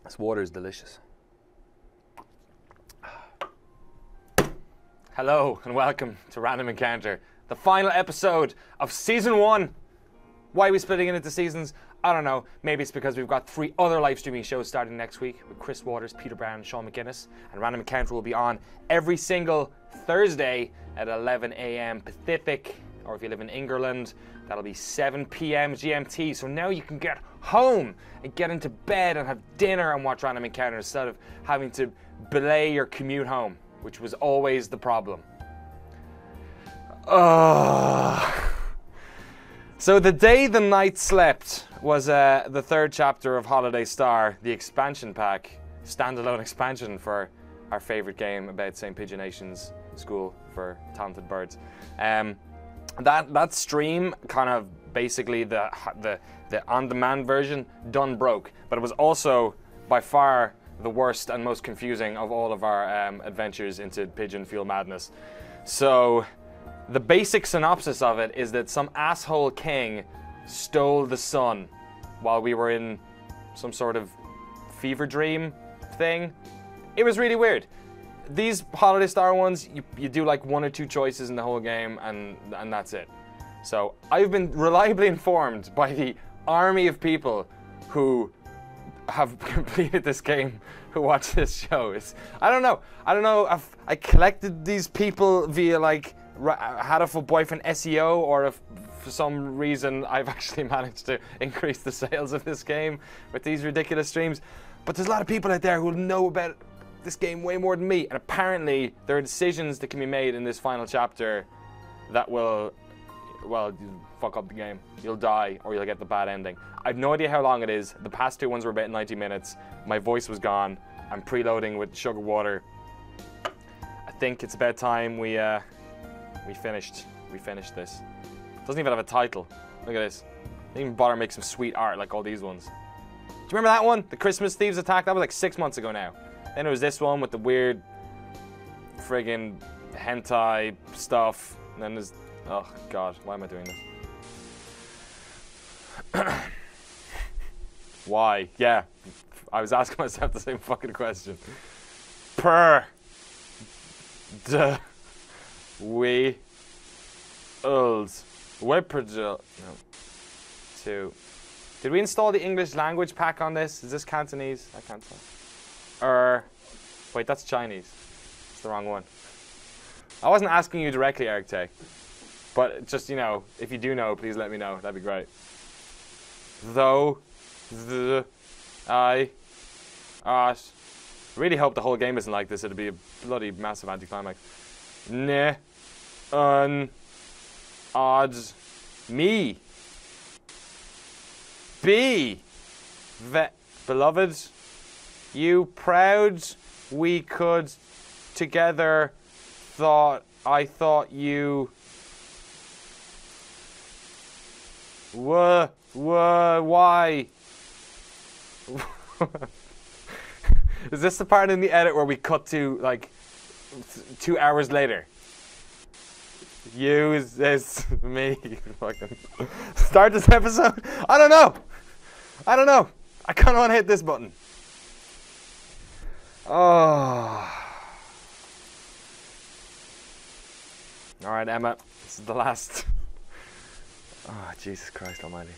This water is delicious. Hello and welcome to Random Encounter, the final episode of Season 1. Why are we splitting it into seasons? I don't know. Maybe it's because we've got 3 other live streaming shows starting next week with Chris Waters, Peter Brown, and Sean McGuinness. And Random Encounter will be on every single Thursday at 11 a.m. Pacific. Or if you live in England, that'll be 7 p.m. GMT. So now you can get home and get into bed and have dinner and watch Random Encounter instead of having to belay your commute home, which was always the problem. So the day the night slept was the 3rd chapter of Holiday Star, the expansion pack, standalone expansion for our favourite game about St. Pigeonation's School for Talented Birds. That stream, kind of basically the on-demand version, done broke, but it was also by far the worst and most confusing of all of our adventures into Pigeon Fuel Madness. So the basic synopsis of it is that some asshole king stole the sun while we were in some sort of fever dream thing. It was really weird. These Holiday Star ones, you do like 1 or 2 choices in the whole game and that's it. So I've been reliably informed by the army of people who have completed this game, who watch this show. I don't know if I collected these people via like Hatoful boyfriend SEO, or if for some reason I've actually managed to increase the sales of this game with these ridiculous streams. But there's a lot of people out there who know about this game way more than me, and apparently there are decisions that can be made in this final chapter that will, well, fuck up the game. You'll die or you'll get the bad ending. I have no idea how long it is. The past 2 ones were about 90 minutes. My voice was gone. I'm preloading with sugar water. I think it's about time we finished this. It doesn't even have a title. Look at this. Didn't even bother making some sweet art like all these ones. Do you remember that one? The Christmas Thieves attack? That was like 6 months ago now. Then it was this one with the weird friggin' hentai stuff. And then there's, oh god, why am I doing this? Why? Yeah, I was asking myself the same fucking question. We old no. 2. Did we install the English language pack on this? Is this Cantonese? I can't tell. Wait, that's Chinese. It's the wrong one. I wasn't asking you directly, Eric, but just, you know, if you do know, please let me know. That'd be great. Though, really hope the whole game isn't like this. It'd be a bloody massive anticlimax. Odds, me. Beloved, you proud we could together I thought you why? Is this the part in the edit where we cut to like 2 hours later? Use this me fucking start this episode? I don't know. I kind of want to hit this button. Oh. Alright, Emma. This is the last. Oh, Jesus Christ almighty.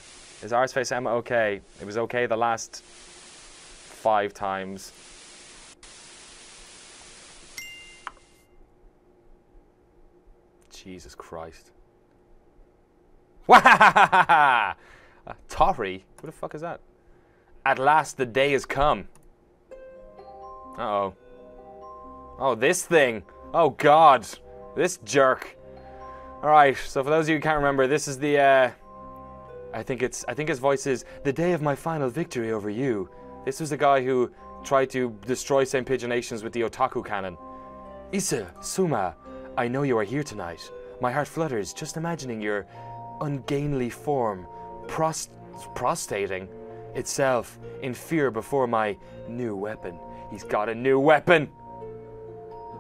Is Arseface Emma okay? It was okay the last 5 times. Jesus Christ. Wahahaha! Tory? Who the fuck is that? At last the day has come. Uh-oh. Oh, this thing. Oh, God. This jerk. Alright, so for those of you who can't remember, this is the, I think his voice is, the day of my final victory over you. This was the guy who tried to destroy St. Pigeonations with the otaku cannon. Issa, Suma, I know you are here tonight. My heart flutters just imagining your ungainly form prostrating itself in fear before my new weapon. He's got a new weapon!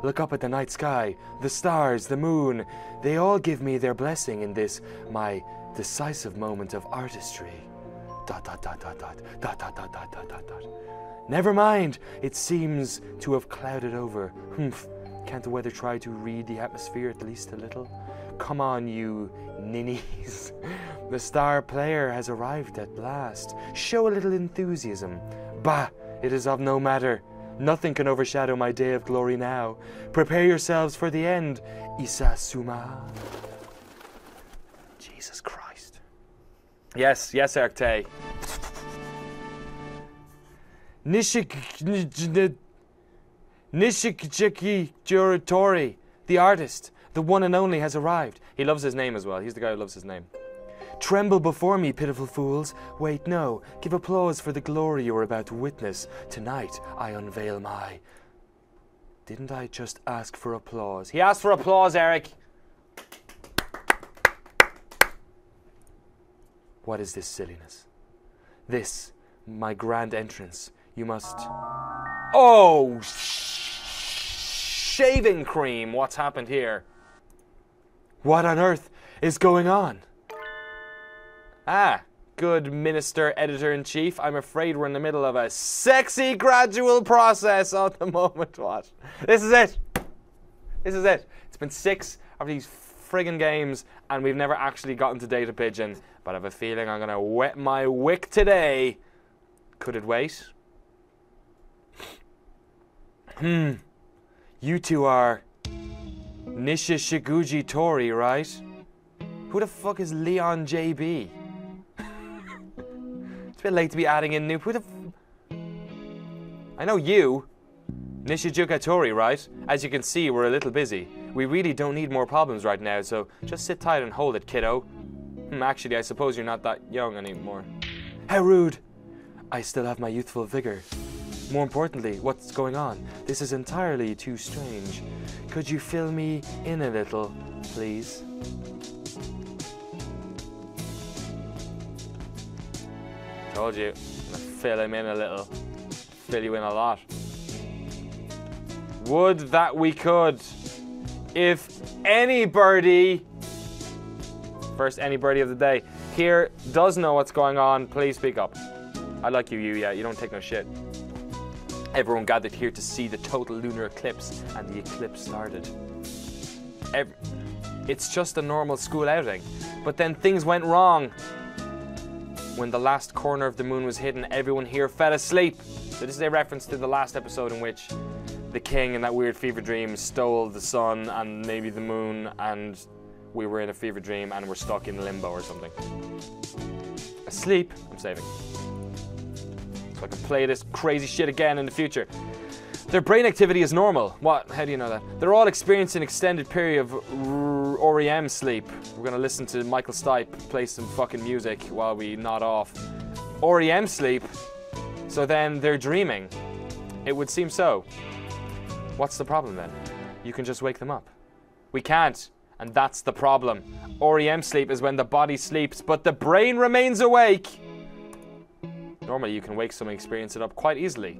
Look up at the night sky, the stars, the moon. They all give me their blessing in this, my decisive moment of artistry. ... Never mind, it seems to have clouded over. Humph, can't the weather try to read the atmosphere at least a little? Come on, you ninnies. The star player has arrived at last. Show a little enthusiasm. Bah, it is of no matter. Nothing can overshadow my day of glory now. Prepare yourselves for the end. Isasuma. Jesus Christ. Yes, Erkte. Nishikjiki Juratori, the artist, the one and only, has arrived. He loves his name as well. He's the guy who loves his name. Tremble before me, pitiful fools. Wait, no. Give applause for the glory you are about to witness. Tonight, I unveil my... Didn't I just ask for applause? He asked for applause, Eric. What is this silliness? This, my grand entrance. You must... Oh! Shaving cream! What's happened here? What on earth is going on? Ah, good Minister Editor-in-Chief. I'm afraid we're in the middle of a sexy gradual process at the moment. What? This is it. This is it. It's been 6 of these friggin' games and we've never actually gotten to Data Pigeon. But I have a feeling I'm going to wet my wick today. Could it wait? You two are Nishishiguji Tori, right? Who the fuck is Leon JB? It's a bit late to be adding in new. Who the I know you. Nishijuka Tori, right? As you can see, we're a little busy. We really don't need more problems right now, so just sit tight and hold it, kiddo. Actually, I suppose you're not that young anymore. How rude! I still have my youthful vigor. More importantly, what's going on? This is entirely too strange. Could you fill me in a little, please? Told you, I'm gonna fill him in a little. Fill you in a lot. Would that we could. If any birdie, first any birdie of the day, here does know what's going on, please speak up. I like you, yeah, you don't take no shit. Everyone gathered here to see the total lunar eclipse, and the eclipse started. It's just a normal school outing, but then things went wrong. When the last corner of the moon was hidden, everyone here fell asleep. So this is a reference to the last episode in which the king in that weird fever dream stole the sun and maybe the moon, and we were in a fever dream and we're stuck in limbo or something. Asleep? I'm saving. So I can play this crazy shit again in the future. Their brain activity is normal. What? How do you know that? They're all experiencing an extended period of REM sleep. We're gonna listen to Michael Stipe play some fucking music while we nod off. REM sleep? So then they're dreaming. It would seem so. What's the problem then? You can just wake them up. We can't, and that's the problem. REM sleep is when the body sleeps, but the brain remains awake. Normally you can wake someone and experience it up quite easily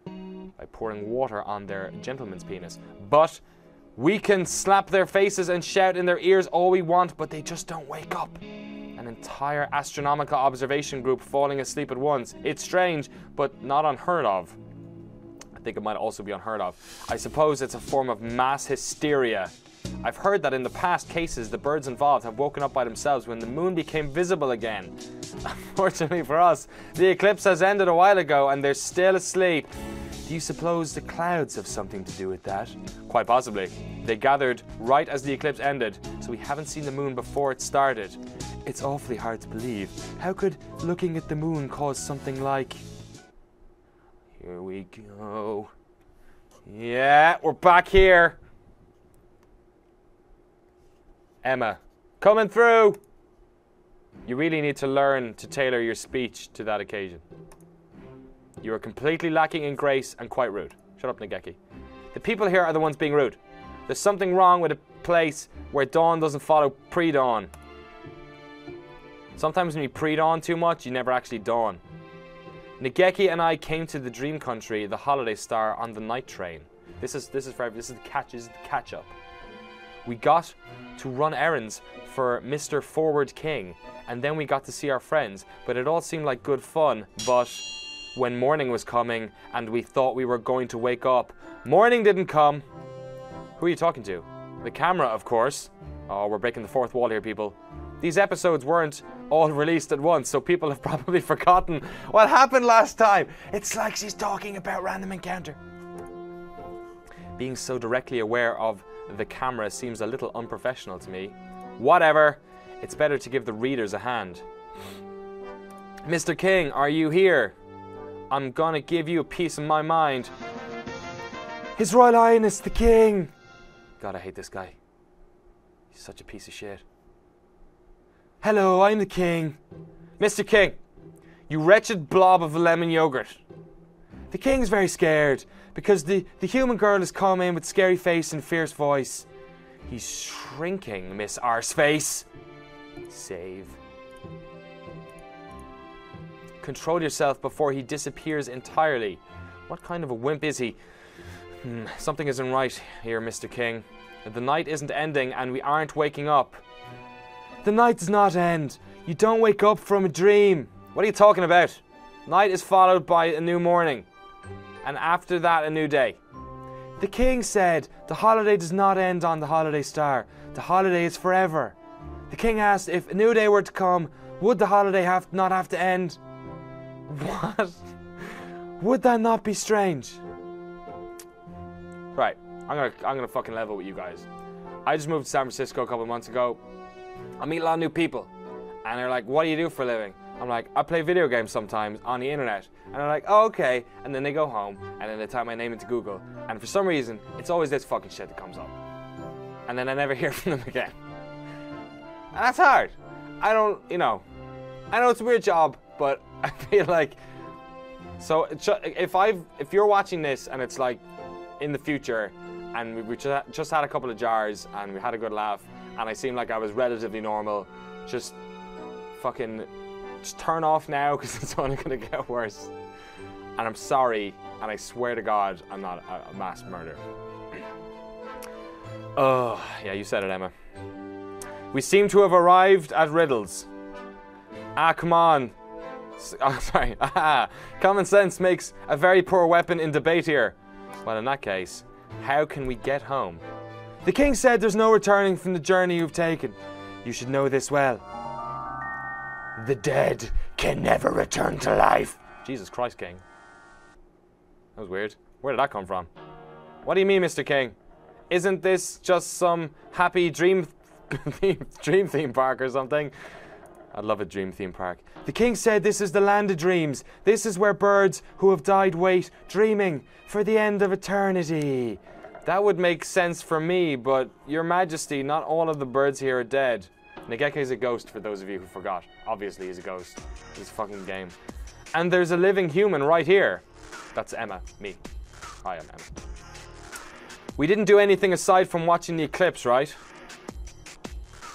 by pouring water on their gentleman's penis. But we can slap their faces and shout in their ears all we want, but they just don't wake up. An entire astronomical observation group falling asleep at once. It's strange, but not unheard of. I think it might also be unheard of. I suppose it's a form of mass hysteria. I've heard that in the past cases, the birds involved have woken up by themselves when the moon became visible again. Unfortunately for us, the eclipse has ended a while ago and they're still asleep. Do you suppose the clouds have something to do with that? Quite possibly. They gathered right as the eclipse ended, so we haven't seen the moon before it started. It's awfully hard to believe. How could looking at the moon cause something like... Here we go. Yeah, we're back here. Emma, coming through. You really need to learn to tailor your speech to that occasion. You are completely lacking in grace and quite rude. Shut up, Nageki. The people here are the ones being rude. There's something wrong with a place where dawn doesn't follow pre-dawn. Sometimes when you pre-dawn too much, you never actually dawn. Nageki and I came to the Dream Country, the Holiday Star, on the night train. This is the catch up. We got to run errands for Mr. Forward King, and then we got to see our friends, but it all seemed like good fun, but when morning was coming and we thought we were going to wake up. Morning didn't come. Who are you talking to? The camera, of course. Oh, we're breaking the fourth wall here, people. These episodes weren't all released at once, so people have probably forgotten what happened last time. It's like she's talking about random encounter. Being so directly aware of the camera seems a little unprofessional to me. Whatever. It's better to give the readers a hand. Mr. King, are you here? I'm gonna give you a piece of my mind. His Royal Highness the King. God, I hate this guy. He's such a piece of shit. Hello, I'm the King. Mr. King, you wretched blob of lemon yogurt. The King's very scared because the human girl has come in with scary face and fierce voice. He's shrinking, Miss Arseface. Save. Control yourself before he disappears entirely. What kind of a wimp is he? Something isn't right here, Mr. King. The night isn't ending and we aren't waking up. The night does not end. You don't wake up from a dream. What are you talking about? Night is followed by a new morning. And after that, a new day. The King said the holiday does not end on the holiday star. The holiday is forever. The King asked if a new day were to come, would the holiday not have to end? What? Would that not be strange? Right, I'm gonna fucking level with you guys. I just moved to San Francisco a couple of months ago. I meet a lot of new people, and they're like, "What do you do for a living?" I'm like, "I play video games sometimes on the internet." And they're like, "Oh, okay." And then they go home, and then they type my name into Google, and for some reason, it's always this fucking shit that comes up. And then I never hear from them again. And that's hard. I know it's a weird job, but I feel like, so if you're watching this and it's like in the future, and we just had a couple of jars and we had a good laugh, and I seemed like I was relatively normal, just turn off now because it's only gonna get worse. And I'm sorry, and I swear to God, I'm not a mass murderer. Oh, yeah, you said it, Emma. We seem to have arrived at riddles. Ah, come on. Oh, sorry. Common sense makes a very poor weapon in debate here. Well, in that case, how can we get home? The King said there's no returning from the journey you've taken. You should know this well. The dead can never return to life. Jesus Christ, King. That was weird. Where did that come from? What do you mean, Mr. King? Isn't this just some happy dream theme park or something? I'd love a dream theme park. The King said this is the land of dreams. This is where birds who have died wait, dreaming for the end of eternity. That would make sense for me, but Your Majesty, not all of the birds here are dead. Negeke is a ghost, for those of you who forgot. Obviously he's a ghost. He's a fucking game. And there's a living human right here. That's Emma, me. Hi, I'm Emma. We didn't do anything aside from watching the eclipse, right?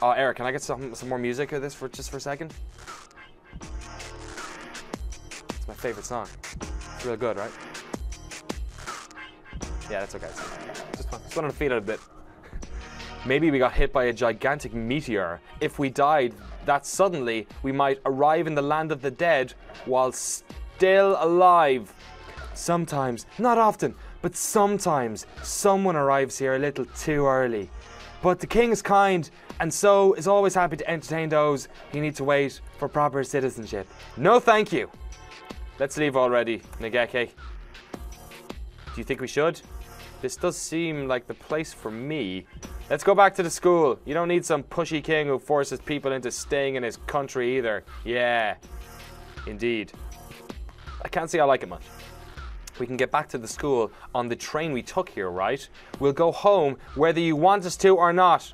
Oh, Eric, can I get some more music of this just for a second? It's my favorite song. It's real good, right? Yeah, that's okay. Just wanted to feel it a bit. Maybe we got hit by a gigantic meteor. If we died that suddenly, we might arrive in the land of the dead while still alive. Sometimes, not often, but sometimes, someone arrives here a little too early. But the King is kind, and so is always happy to entertain those who need to wait for proper citizenship. No thank you. Let's leave already, Negeke. Do you think we should? This does seem like the place for me. Let's go back to the school. You don't need some pushy king who forces people into staying in his country either. Yeah, indeed. I can't say I like it much. We can get back to the school on the train we took here, right? We'll go home whether you want us to or not.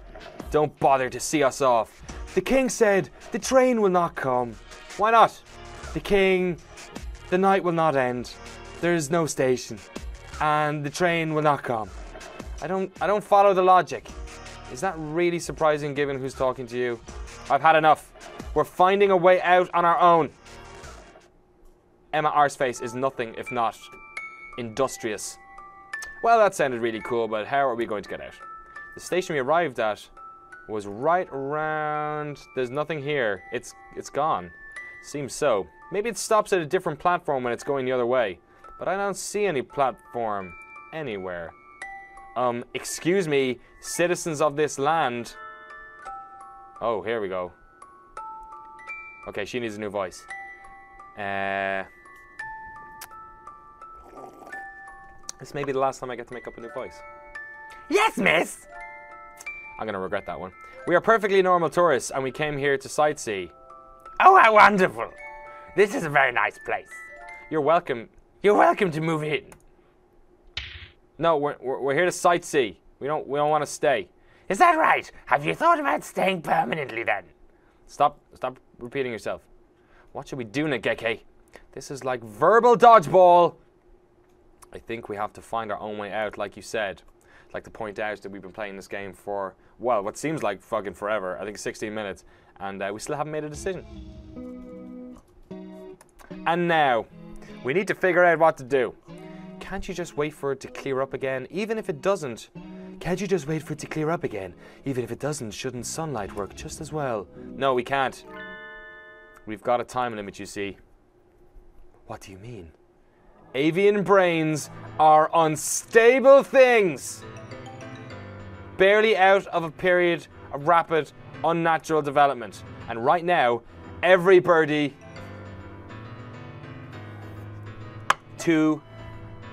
Don't bother to see us off. The King said the train will not come. Why not? The night will not end. There is no station. And the train will not come. I don't follow the logic. Is that really surprising given who's talking to you? I've had enough. We're finding a way out on our own. Emma Arseface is nothing if not industrious. Well, that sounded really cool, but how are we going to get out? The station we arrived at was right around... There's nothing here. It's gone. Seems so. Maybe it stops at a different platform when it's going the other way. But I don't see any platform anywhere. Excuse me, citizens of this land. Oh, here we go. Okay, she needs a new voice. This may be the last time I get to make up a new voice. Yes, miss! I'm gonna regret that one. We are perfectly normal tourists, and we came here to sightsee. Oh, how wonderful! This is a very nice place. You're welcome. You're welcome to move in. No, we're here to sightsee. We don't want to stay. Is that right? Have you thought about staying permanently then? Stop repeating yourself. What should we do, Nageke? This is like verbal dodgeball. I think we have to find our own way out, like you said. I'd like to point out that we've been playing this game for, well, what seems like fucking forever. I think 16 minutes. And we still haven't made a decision. And now, we need to figure out what to do. Can't you just wait for it to clear up again, even if it doesn't? Can't you just wait for it to clear up again? Even if it doesn't, shouldn't sunlight work just as well? No, we can't. We've got a time limit, you see. What do you mean? Avian brains are unstable things. Barely out of a period of rapid, unnatural development. And right now, every birdie... 2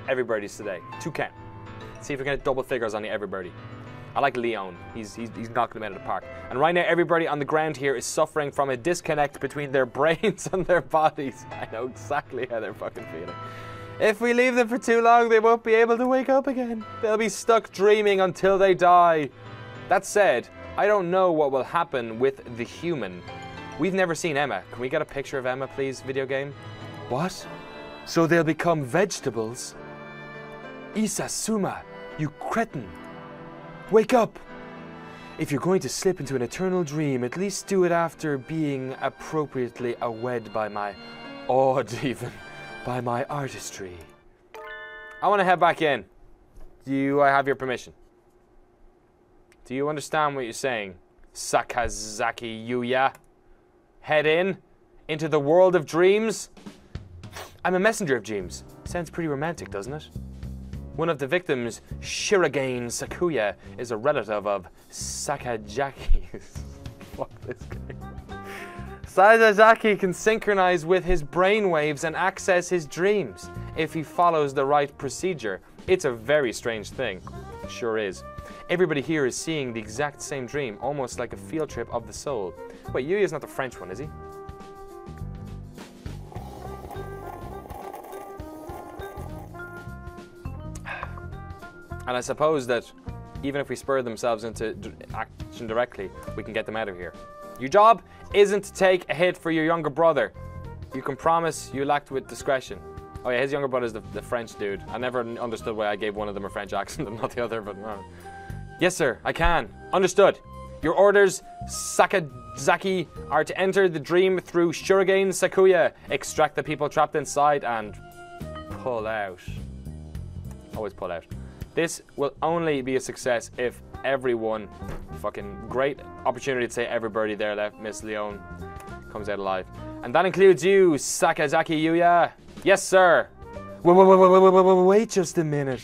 every birdies today. 2 count. See if we can get double figures on the every birdie. I like Leon. He's knocking them out of the park. And right now, everybody on the ground here is suffering from a disconnect between their brains and their bodies. I know exactly how they're fucking feeling. If we leave them for too long, they won't be able to wake up again. They'll be stuck dreaming until they die. That said, I don't know what will happen with the human. We've never seen Emma. Can we get a picture of Emma, please, video game? What? So they'll become vegetables? Isasuma, you cretin. Wake up! If you're going to slip into an eternal dream, at least do it after being appropriately awed by my... awed even, by my artistry. I want to head back in. Do I have your permission? Do you understand what you're saying, Sakazaki Yuya? Head in? Into the world of dreams? I'm a messenger of dreams. Sounds pretty romantic, doesn't it? One of the victims, Shirogane Sakuya, is a relative of Sakazaki. Fuck this guy. Sakazaki can synchronize with his brainwaves and access his dreams if he follows the right procedure. It's a very strange thing. Sure is. Everybody here is seeing the exact same dream, almost like a field trip of the soul. Wait, Yuya's not the French one, is he? And I suppose that even if we spur themselves into action directly, we can get them out of here. Your job isn't to take a hit for your younger brother. You can promise you'll act with discretion. Oh yeah, his younger brother's the French dude. I never understood why I gave one of them a French accent and not the other, but no. Yes sir, I can. Understood. Your orders, Sakazaki, are to enter the dream through Shirogane Sakuya, extract the people trapped inside, and pull out. Always pull out. This will only be a success if everyone, fucking great opportunity to say everybody there left, Miss Leon, comes out alive. And that includes you, Sakazaki Yuya. Yes, sir. Wait just a minute.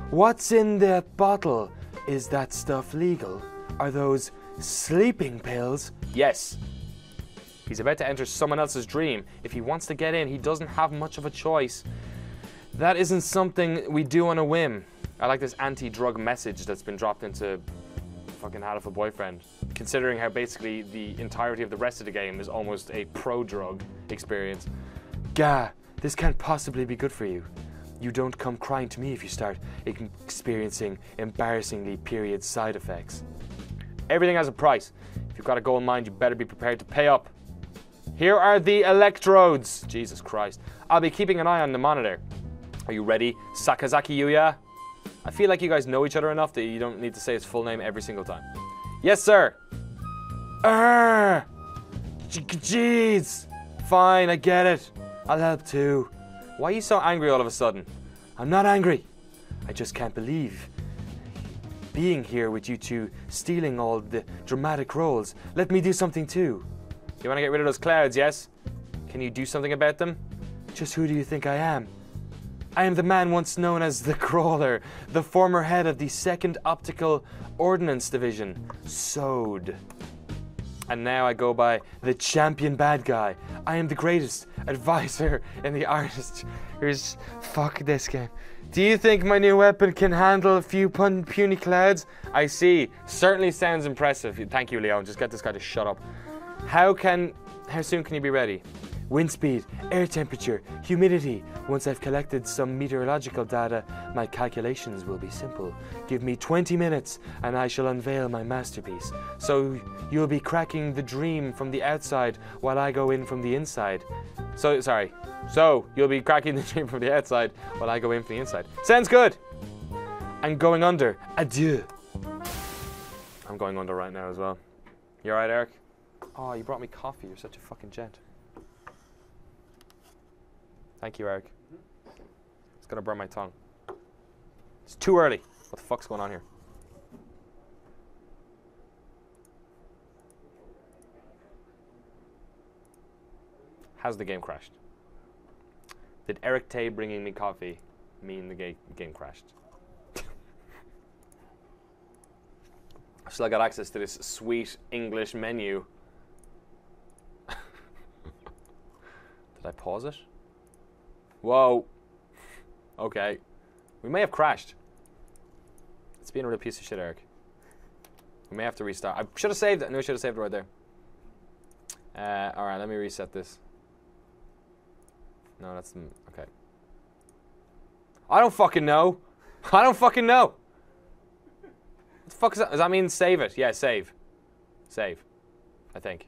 What's in that bottle? Is that stuff legal? Are those sleeping pills? Yes. He's about to enter someone else's dream. If he wants to get in, he doesn't have much of a choice. That isn't something we do on a whim. I like this anti-drug message that's been dropped into fucking Hatoful boyfriend. Considering how basically the entirety of the rest of the game is almost a pro-drug experience. Gah, this can't possibly be good for you. You don't come crying to me if you start experiencing embarrassingly period side effects. Everything has a price. If you've got a goal in mind, you better be prepared to pay up. Here are the electrodes. Jesus Christ. I'll be keeping an eye on the monitor. Are you ready, Sakazaki Yuya? I feel like you guys know each other enough that you don't need to say his full name every single time. Yes, sir. Jeez. Fine, I get it. I'll help too. Why are you so angry all of a sudden? I'm not angry. I just can't believe being here with you two, stealing all the dramatic roles. Let me do something too. You want to get rid of those clouds, yes? Can you do something about them? Just who do you think I am? I am the man once known as the Crawler, the former head of the 2nd Optical Ordnance Division, SOD. And now I go by the champion bad guy. I am the greatest advisor in the artist. Fuck this game. Do you think my new weapon can handle a few puny clouds? I see. Certainly sounds impressive. Thank you, Leon. Just get this guy to shut up. How soon can you be ready? Wind speed, air temperature, humidity. Once I've collected some meteorological data, my calculations will be simple. Give me 20 minutes and I shall unveil my masterpiece. So you'll be cracking the dream from the outside while I go in from the inside. So you'll be cracking the dream from the outside while I go in from the inside. Sounds good. And going under. Adieu. I'm going under right now as well. You alright, Eric? Oh, you brought me coffee. You're such a fucking gent. Thank you, Eric. It's gonna burn my tongue. It's too early. What the fuck's going on here? Has the game crashed? Did Eric Tay bringing me coffee mean the game crashed? Still I got access to this sweet English menu. Did I pause it? Whoa. Okay. We may have crashed. It's being a real piece of shit, Eric. We may have to restart. I should have saved it. I knew I should have saved it right there. Alright, let me reset this. No, that's... Okay. I don't fucking know. I don't fucking know. What the fuck is that? Does that mean save it? Yeah, save. Save. I think.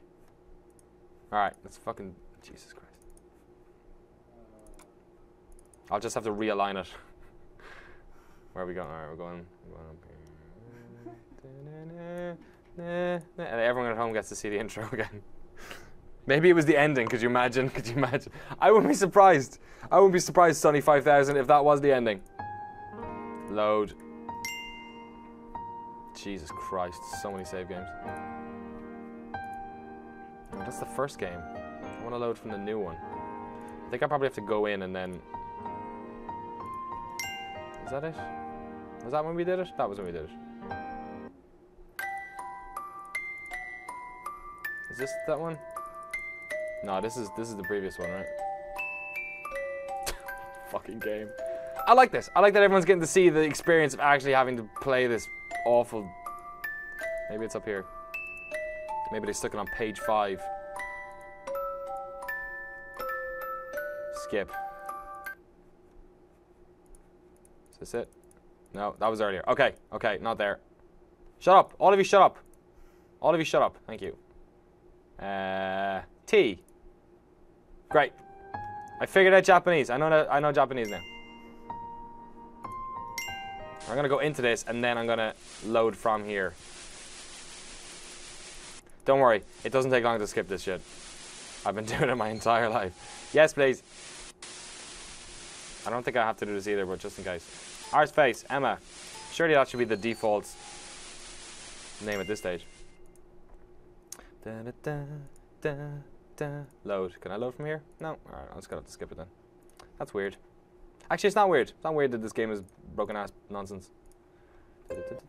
Alright, let's fucking... Jesus Christ. I'll just have to realign it. Where are we going? Alright, we're going up here. And everyone at home gets to see the intro again. Maybe it was the ending. Could you imagine? Could you imagine? I wouldn't be surprised. I wouldn't be surprised, Sonny 5000, if that was the ending. Load. Jesus Christ, so many save games. Oh, that's the first game. I want to load from the new one. I think I probably have to go in and then... Is that it? Was that when we did it? That was when we did it. Is this that one? No, this is the previous one, right? Fucking game. I like this. I like that everyone's getting to see the experience of actually having to play this awful... Maybe it's up here. Maybe they stuck it on page 5. Skip. Is this it? No, that was earlier. Okay, okay, not there. Shut up. All of you shut up. All of you shut up. Thank you. T. Great. I figured out Japanese. I know Japanese now. I'm gonna go into this and then I'm gonna load from here. Don't worry, it doesn't take long to skip this shit. I've been doing it my entire life. Yes, please. I don't think I have to do this either, but just in case. Arse face, Emma. Surely that should be the default name at this stage. Da, da, da, da, da. Load. Can I load from here? No. Alright, I'm just gonna have to skip it then. That's weird. Actually, it's not weird. It's not weird that this game is broken ass nonsense. Skip,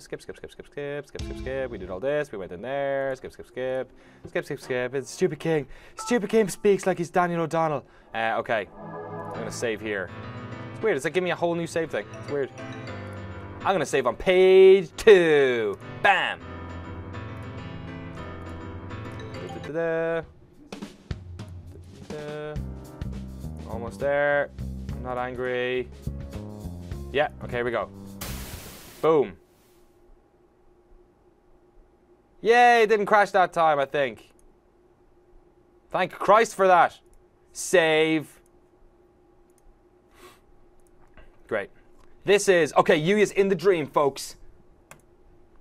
skip, skip, skip, skip, skip, skip, skip. We did all this. We went in there. Skip, skip, skip. Skip, skip, skip. It's Stupid King. Stupid King speaks like he's Daniel O'Donnell. Okay. I'm gonna save here. It's weird. It's like giving me a whole new save thing. It's weird. I'm gonna save on page 2. Bam. Almost there. I'm not angry. Yeah. Okay. Here we go. Boom. Yay, it didn't crash that time, I think. Thank Christ for that. Save. Great. This is, okay, Yui is in the dream, folks.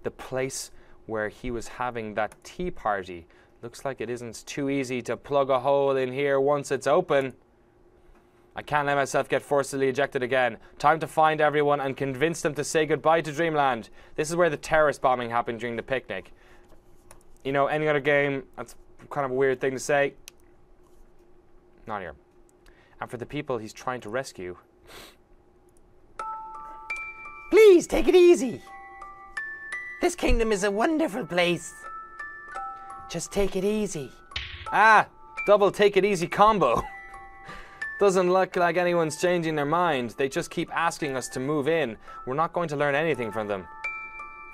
The place where he was having that tea party. Looks like it isn't too easy to plug a hole in here once it's open. I can't let myself get forcibly ejected again. Time to find everyone and convince them to say goodbye to Dreamland. This is where the terrorist bombing happened during the picnic. You know, any other game, that's kind of a weird thing to say. Not here. And for the people he's trying to rescue. Please, take it easy. This kingdom is a wonderful place. Just take it easy. Ah! Double take it easy combo. Doesn't look like anyone's changing their mind. They just keep asking us to move in. We're not going to learn anything from them.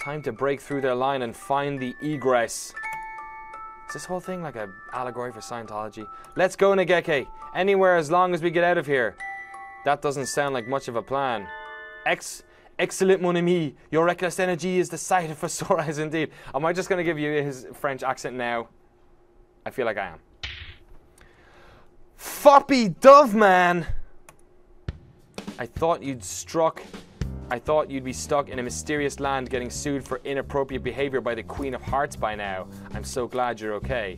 Time to break through their line and find the egress. Is this whole thing like an allegory for Scientology? Let's go, Nageke. Anywhere as long as we get out of here. That doesn't sound like much of a plan. Excellent, mon ami. Your reckless energy is the sight for sore eyes indeed. Am I just going to give you his French accent now? I feel like I am. Foppy dove, man! I thought you'd be stuck in a mysterious land getting sued for inappropriate behavior by the Queen of Hearts by now. I'm so glad you're okay.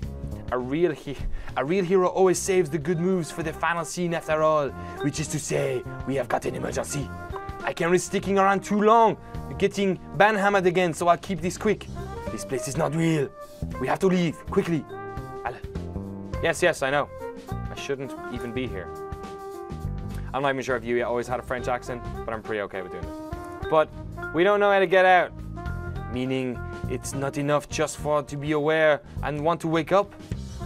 A real hero always saves the good moves for the final scene after all, which is to say, we have got an emergency. I can't risk sticking around too long, getting banhammered again, so I'll keep this quick. This place is not real. We have to leave, quickly. Yes, I know. I shouldn't even be here. I'm not even sure if you always had a French accent, but I'm pretty okay with doing this. But we don't know how to get out. Meaning, it's not enough just to be aware and want to wake up?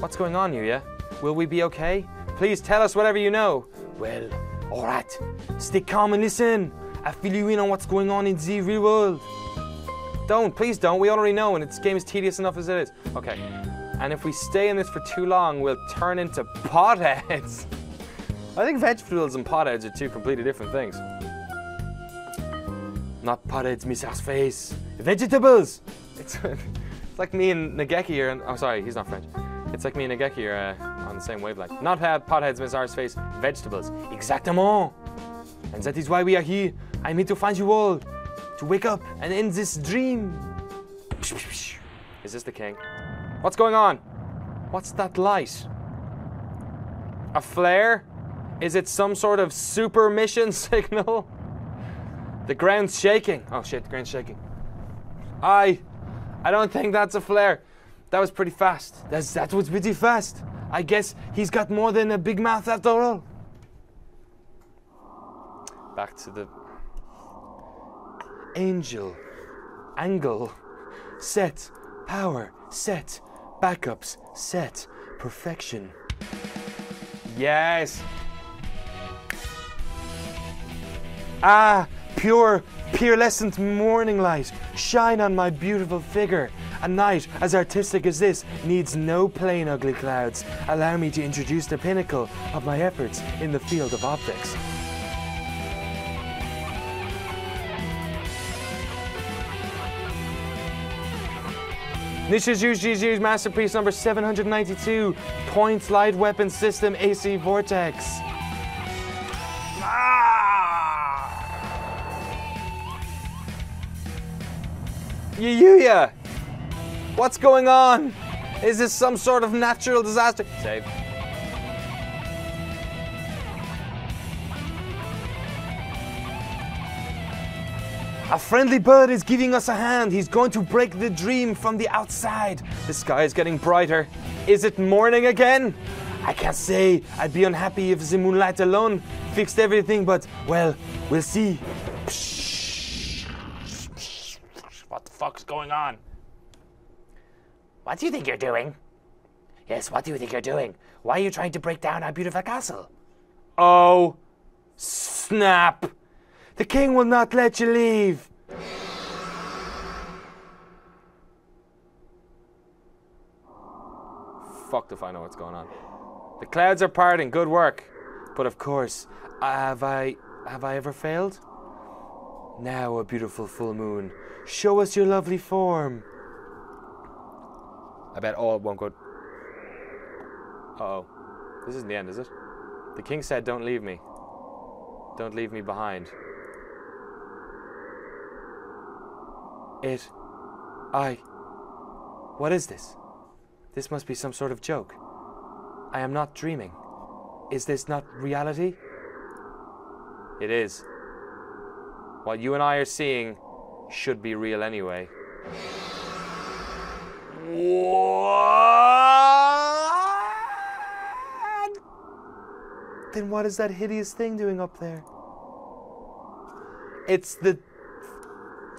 What's going on here, yeah? Will we be okay? Please tell us whatever you know. Well, alright. Stay calm and listen. I'll fill you in on what's going on in the real world. Please don't. We already know, and this game is tedious enough as it is. Okay. And if we stay in this for too long, we'll turn into potheads. I think vegetables and potheads are two completely different things. Not potheads, Miss Face. Vegetables! It's like me and Nageki are... Oh, sorry, he's not French. It's like me and Nageki are on the same wavelength. Not potheads, Miss Face. Vegetables. Exactement! And that is why we are here. I'm here to find you all. To wake up and end this dream. Is this the king? What's going on? What's that light? A flare? Is it some sort of super mission signal? The ground's shaking. Oh shit, the ground's shaking. I don't think that's a flare. That was pretty fast. That was pretty fast. I guess he's got more than a big mouth after all. Back to the... Angel. Angle. Set. Power. Set. Backups. Set. Perfection. Yes. Ah, pure, pearlescent morning light. Shine on my beautiful figure. A night as artistic as this needs no plain ugly clouds. Allow me to introduce the pinnacle of my efforts in the field of optics. Nishiju's masterpiece number 792, Point Light Weapon System AC Vortex. Yuya! What's going on? Is this some sort of natural disaster? Save. A friendly bird is giving us a hand. He's going to break the dream from the outside. The sky is getting brighter. Is it morning again? I can't say. I'd be unhappy if the moonlight alone fixed everything, but, well, we'll see. What the fuck's going on? What do you think you're doing? Yes, what do you think you're doing? Why are you trying to break down our beautiful castle? Oh, snap. The king will not let you leave. Fucked if I know what's going on. The clouds are parting, good work. But of course, have I ever failed? Now a beautiful full moon. Show us your lovely form. I bet all won't go. Uh-oh. This isn't the end, is it? The king said, don't leave me. Don't leave me behind. What is this? This must be some sort of joke. I am not dreaming. Is this not reality? It is. What you and I are seeing should be real anyway. What? Then what is that hideous thing doing up there? It's the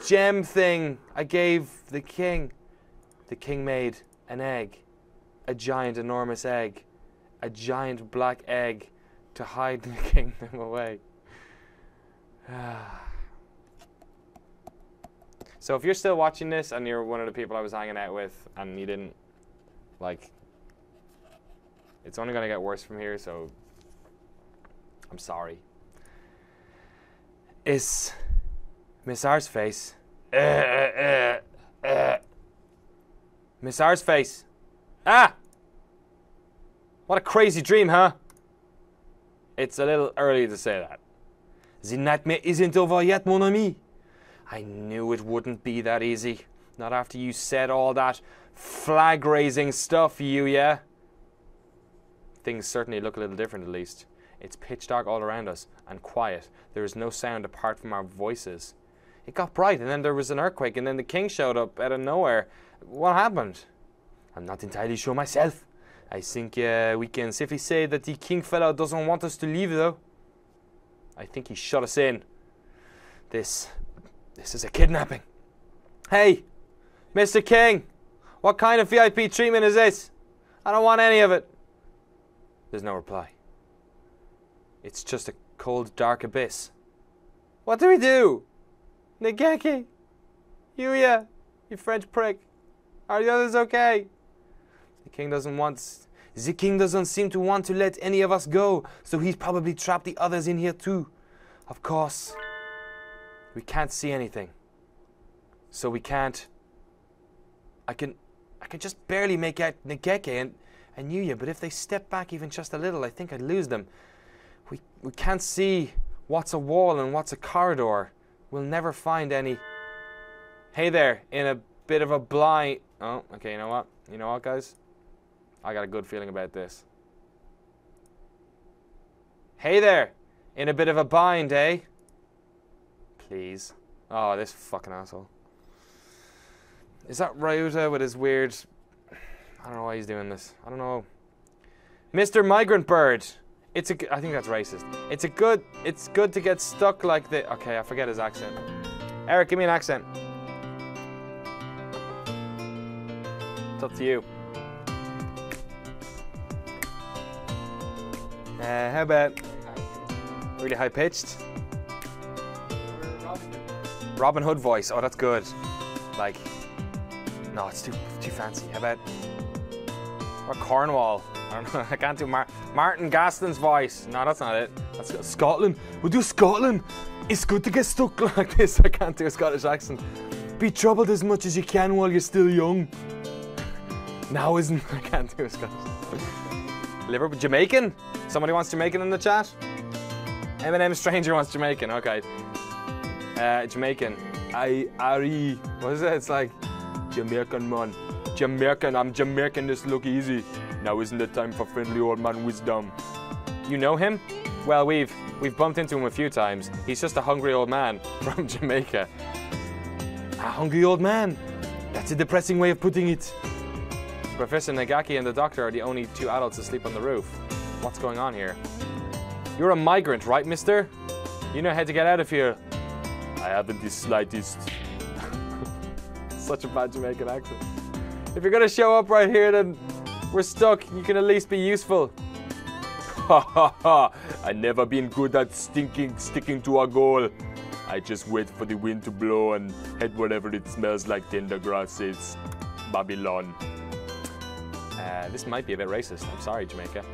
gem thing I gave the king. The king made an egg. A giant, enormous egg. A giant black egg to hide the kingdom away. So if you're still watching this and you're one of the people I was hanging out with and you didn't, like, it's only going to get worse from here, so I'm sorry. Is Miss R's face. Miss R's face. Ah! What a crazy dream, huh? It's a little early to say that. The nightmare isn't over yet, mon ami. I knew it wouldn't be that easy. Not after you said all that flag-raising stuff, yeah? Things certainly look a little different, at least. It's pitch dark all around us, and quiet. There is no sound apart from our voices. It got bright, and then there was an earthquake, and then the king showed up out of nowhere. What happened? I'm not entirely sure myself. I think we can safely say that the king fellow doesn't want us to leave, though. I think he shut us in. This is a kidnapping. Hey, Mr. King, what kind of VIP treatment is this? I don't want any of it. There's no reply. It's just a cold, dark abyss. What do we do? Negeki, Yuya, you French prick. Are the others okay? The king doesn't seem to want to let any of us go, so he's probably trapped the others in here too. Of course, we can't see anything. So we can't. I can just barely make out Negeki and Yuya, but if they step back even just a little, I think I'd lose them. We can't see what's a wall and what's a corridor. We'll never find any. Hey there, in a bit of a blind. Oh, okay, you know what? You know what, guys? I got a good feeling about this. Hey there, in a bit of a bind, eh? Please. Oh, this fucking asshole. Is that Ryuta with his weird... I don't know why he's doing this. I don't know. Mr. Migrant Bird. I think that's racist. It's good to get stuck like this. Okay, I forget his accent. Eric, give me an accent. It's up to you. How about really high pitched? Robin Hood voice. Oh, that's good. Like, no, it's too fancy. How about or Cornwall? I don't know. I can't do Martin Gaston's voice. No, that's not it. That's Scotland. We'll do Scotland. It's good to get stuck like this. I can't do a Scottish accent. Be troubled as much as you can while you're still young. Now isn't. I can't do a Scottish. Liverpool, Jamaican. Somebody wants Jamaican in the chat. Eminem Stranger wants Jamaican. Okay. Jamaican. Ari. What is it? It's like Jamaican man. Jamaican. I'm Jamaican. This look easy. Now isn't the time for friendly old man wisdom. You know him? Well, we've bumped into him a few times. He's just a hungry old man from Jamaica. A hungry old man? That's a depressing way of putting it. Professor Nagaki and the doctor are the only two adults asleep on the roof. What's going on here? You're a migrant, right, mister? You know how to get out of here. I haven't the slightest. Such a bad Jamaican accent. If you're gonna show up right here, then we're stuck. You can at least be useful. Ha ha ha! I never been good at sticking to a goal. I just wait for the wind to blow and head wherever it smells like tender grasses. Babylon. This might be a bit racist. I'm sorry, Jamaica.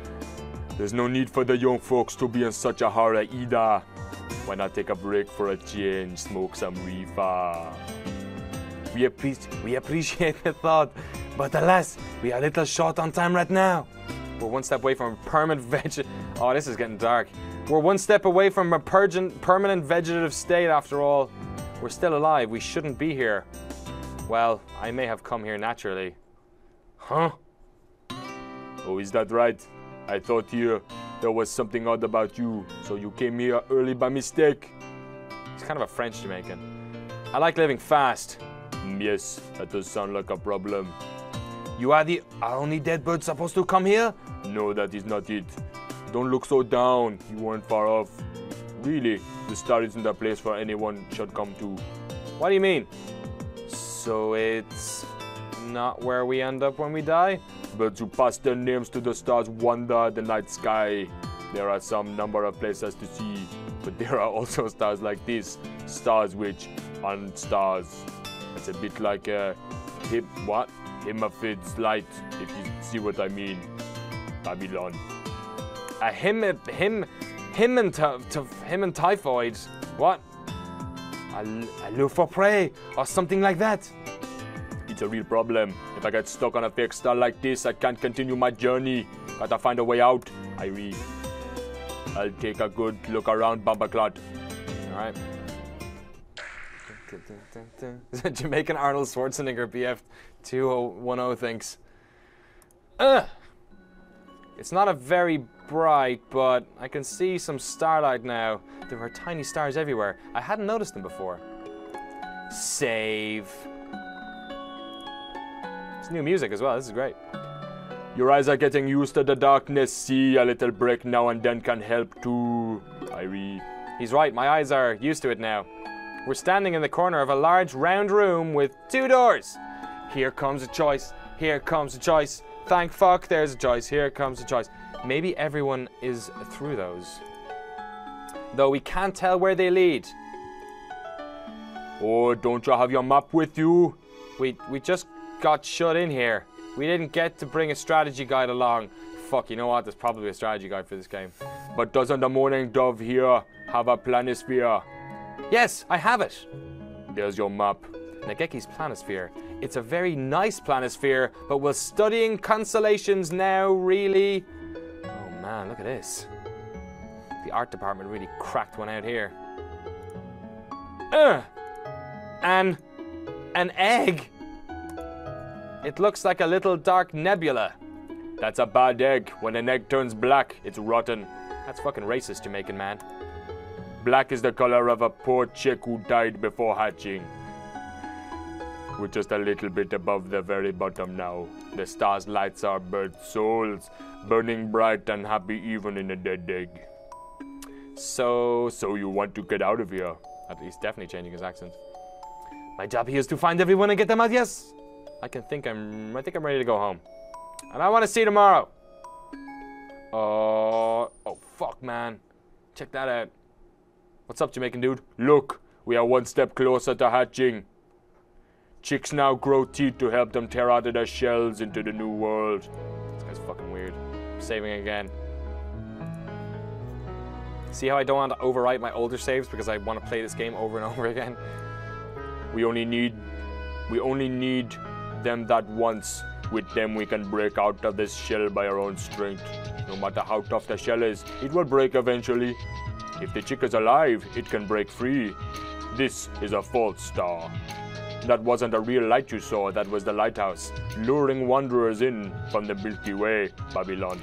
There's no need for the young folks to be in such a hurry either. Why not take a break for a change, smoke some reefer? We appreciate the thought, but alas, we are a little short on time right now. We're one step away from a permanent Oh, this is getting dark. We're one step away from a permanent vegetative state after all. We're still alive. We shouldn't be here. Well, I may have come here naturally. Huh? Oh, is that right? I thought there was something odd about you, so you came here early by mistake. He's kind of a French Jamaican. I like living fast. Yes, that does sound like a problem. You are the only dead bird supposed to come here? No, that is not it. Don't look so down. You weren't far off. Really, the star isn't a place for anyone should come to. What do you mean? So it's not where we end up when we die? Birds who pass their names to the stars wander the night sky. There are some number of places to see, but there are also stars like this. Stars which aren't stars. It's a bit like a Himafid's light, if you see what I mean. Babylon. A him and typhoid. What? A loaf for prey, or something like that. It's a real problem. If I get stuck on a fake star like this, I can't continue my journey. Gotta find a way out. I'll take a good look around, Bumperclot. Alright. Jamaican Arnold Schwarzenegger BF 2010 thinks. It's not a very bright, but I can see some starlight now. There are tiny stars everywhere. I hadn't noticed them before. Save. It's new music as well. This is great. Your eyes are getting used to the darkness. See, a little break now and then can help too. He's right. My eyes are used to it now. We're standing in the corner of a large round room with 2 doors. Here comes a choice. Here comes a choice. Thank fuck there's a choice. Here comes a choice. Maybe everyone is through those. Though we can't tell where they lead. Oh, don't you have your map with you? We just got shut in here. We didn't get to bring a strategy guide along. Fuck, you know what? There's probably a strategy guide for this game. But doesn't the morning dove here have a planisphere? Yes, I have it. There's your map. Nageki's planisphere. It's a very nice planisphere, but will studying constellations now really... Oh man, look at this. The art department really cracked one out here. An egg. It looks like a little dark nebula. That's a bad egg. When an egg turns black, it's rotten. That's fucking racist, Jamaican man. Black is the color of a poor chick who died before hatching. We're just a little bit above the very bottom now. The star's lights are bird souls, burning bright and happy even in a dead egg. So you want to get out of here? He's definitely changing his accent. My job here is to find everyone and get them out, yes? I think I'm ready to go home. And I want to see you tomorrow. Oh fuck, man. Check that out. What's up, Jamaican dude? Look, we are one step closer to hatching. Chicks now grow teeth to help them tear out of their shells into the new world. This guy's fucking weird. I'm saving again. See how I don't want to overwrite my older saves because I want to play this game over and over again? We only need them that once. With them we can break out of this shell by our own strength. No matter how tough the shell is, it will break eventually. If the chick is alive, it can break free. This is a false star. That wasn't a real light you saw, that was the lighthouse, luring wanderers in from the Milky Way, Babylon.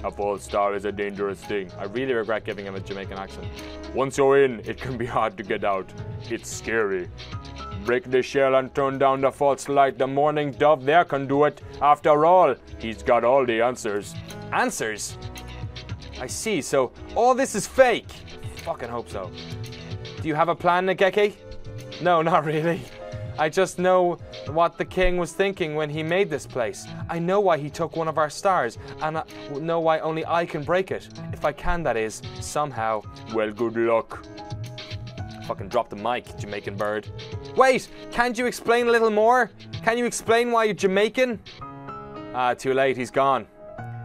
A false star is a dangerous thing. I really regret giving him a Jamaican accent. Once you're in, it can be hard to get out. It's scary. Break the shell and turn down the false light. The morning dove there can do it. After all, he's got all the answers. Answers? I see, so all this is fake. Fucking hope so. Do you have a plan, Nageki? No, not really. I just know what the king was thinking when he made this place. I know why he took one of our stars, and I know why only I can break it. If I can, that is, somehow. Well, good luck. Fucking drop the mic, Jamaican bird. Wait, can't you explain a little more? Can you explain why you're Jamaican? Ah, too late, he's gone.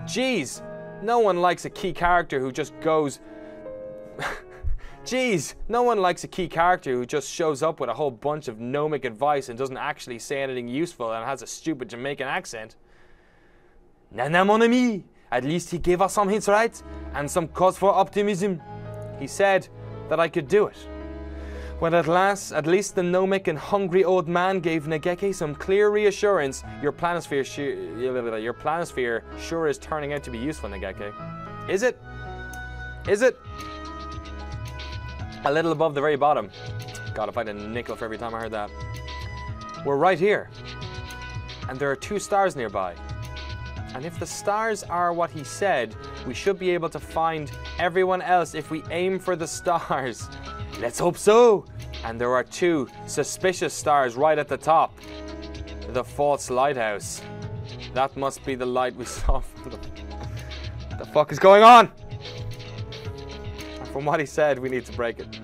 Jeez, no one likes a key character who just goes... Jeez, no one likes a key character who just shows up with a whole bunch of gnomic advice and doesn't actually say anything useful and has a stupid Jamaican accent. Nana, mon ami. At least he gave us some hints, right? And some cause for optimism. He said that I could do it. When at least the gnomic and hungry old man gave Nageki some clear reassurance, your planisphere sure is turning out to be useful, Nageki. Is it? Is it? A little above the very bottom. God, if I had a nickel for every time I heard that. We're right here. And there are 2 stars nearby. And if the stars are what he said, we should be able to find everyone else if we aim for the stars. Let's hope so. And there are 2 suspicious stars right at the top. The false lighthouse. That must be the light we saw from What the fuck is going on? And from what he said, we need to break it.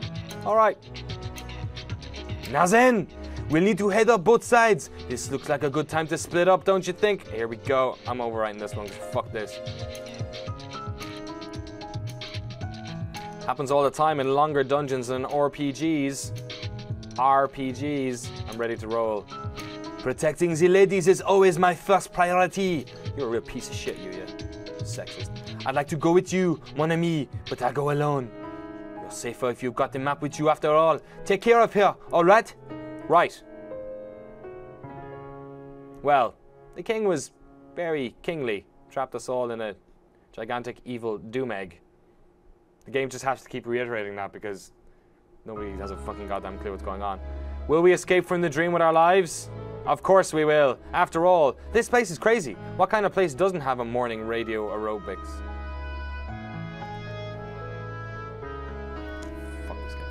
Alright. Now then, we'll need to head up both sides. This looks like a good time to split up, don't you think? Here we go. I'm overwriting this one. Fuck this. Happens all the time in longer dungeons than RPGs. I'm ready to roll. Protecting the ladies is always my first priority. You're a real piece of shit, you sexist. I'd like to go with you, mon ami, but I'll go alone. You're safer if you've got the map with you after all. Take care of her, alright? Right. Well, the king was very kingly. Trapped us all in a gigantic evil doom egg. The game just has to keep reiterating that because nobody has a fucking goddamn clue what's going on. Will we escape from the dream with our lives? Of course we will. After all, this place is crazy. What kind of place doesn't have a morning radio aerobics? Fuck this guy.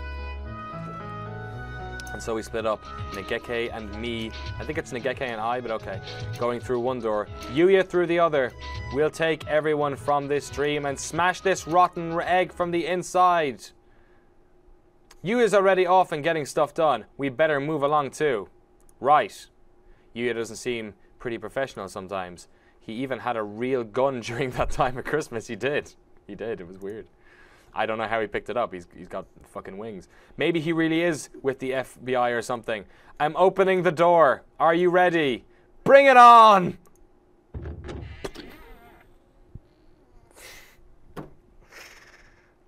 And so we split up. Negeke and me. I think it's Negeke and I, but okay. Going through one door. Yuya through the other. We'll take everyone from this dream and smash this rotten egg from the inside. Yuya's already off and getting stuff done. We better move along too. Right. Yuya doesn't seem pretty professional sometimes. He even had a real gun during that time of Christmas. He did. He did. It was weird. I don't know how he picked it up. He's got fucking wings. Maybe he really is with the FBI or something. I'm opening the door. Are you ready? Bring it on!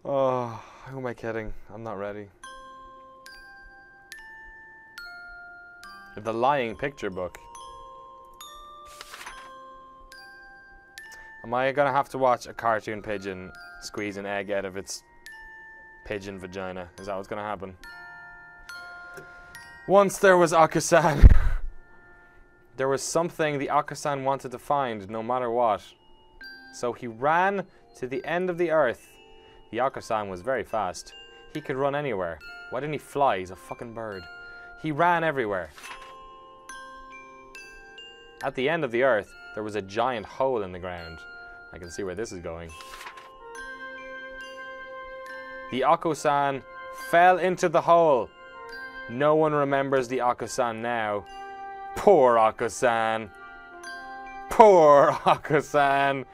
Oh, who am I kidding? I'm not ready. The Lying Picture Book. Am I gonna have to watch a cartoon pigeon squeeze an egg out of its pigeon vagina? Is that what's gonna happen? Once there was Akusan. There was something the Akusan wanted to find, no matter what. So he ran to the end of the earth. The Akusan was very fast. He could run anywhere. Why didn't he fly? He's a fucking bird. He ran everywhere. At the end of the earth, there was a giant hole in the ground. I can see where this is going. The Akusan fell into the hole. No one remembers the Akusan now. Poor Akusan. Poor Akusan.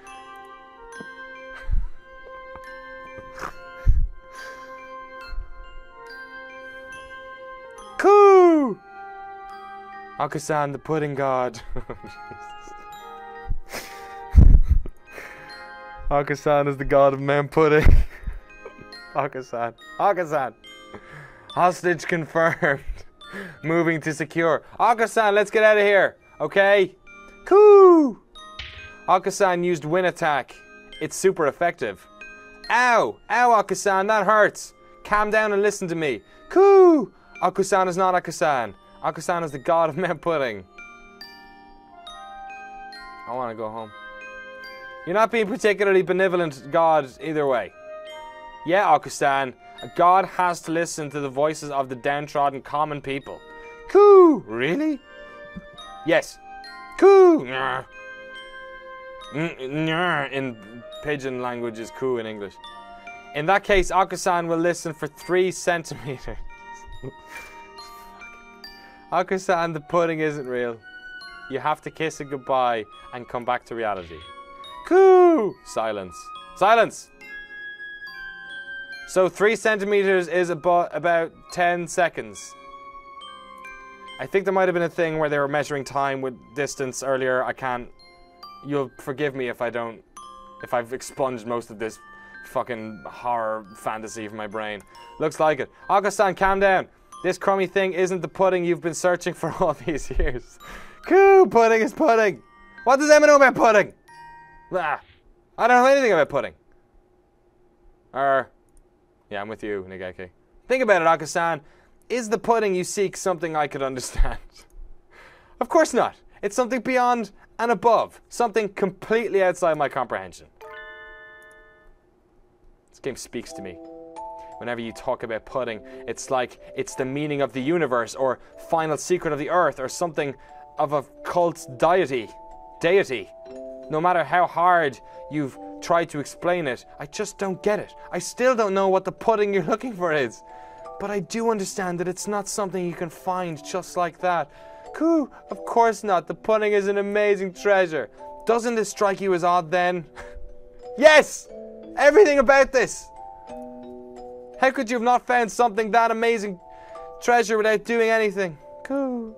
Coo! Akusan, the pudding god. Akusan is the god of man pudding. Akusan. Akusan. Hostage confirmed. Moving to secure. Akusan, let's get out of here. Okay? Coo! Akusan used wind attack. It's super effective. Ow! Ow, Akusan, that hurts. Calm down and listen to me. Coo! Akusan is not Akusan. Akusan is the god of man pudding. I want to go home. You're not being particularly benevolent, God, either way. Yeah, Akusan, a god has to listen to the voices of the downtrodden common people. Coo! Really? Yes. Coo! In pigeon language is coo in English. In that case, Akusan will listen for 3 centimeters. Akusan, the pudding isn't real. You have to kiss it goodbye and come back to reality. Coo! Silence. Silence! So 3 centimeters is about 10 seconds. I think there might have been a thing where they were measuring time with distance earlier. I can't... You'll forgive me if I've expunged most of this fucking horror fantasy from my brain. Looks like it. Akusan, calm down. This crummy thing isn't the pudding you've been searching for all these years. Coo! Pudding is pudding. What does Emma know about pudding? Ah, I don't know anything about pudding. Yeah, I'm with you, Nigeki. Think about it, Akusan. Is the pudding you seek something I could understand? Of course not. It's something beyond and above. Something completely outside my comprehension. This game speaks to me. Whenever you talk about pudding, it's like it's the meaning of the universe or final secret of the earth or something of a cult deity. No matter how hard you've tried to explain it, I just don't get it. I still don't know what the pudding you're looking for is. But I do understand that it's not something you can find just like that. Coo, of course not. The pudding is an amazing treasure. Doesn't this strike you as odd then? Yes! Everything about this! How could you have not found something that amazing treasure without doing anything? Coo.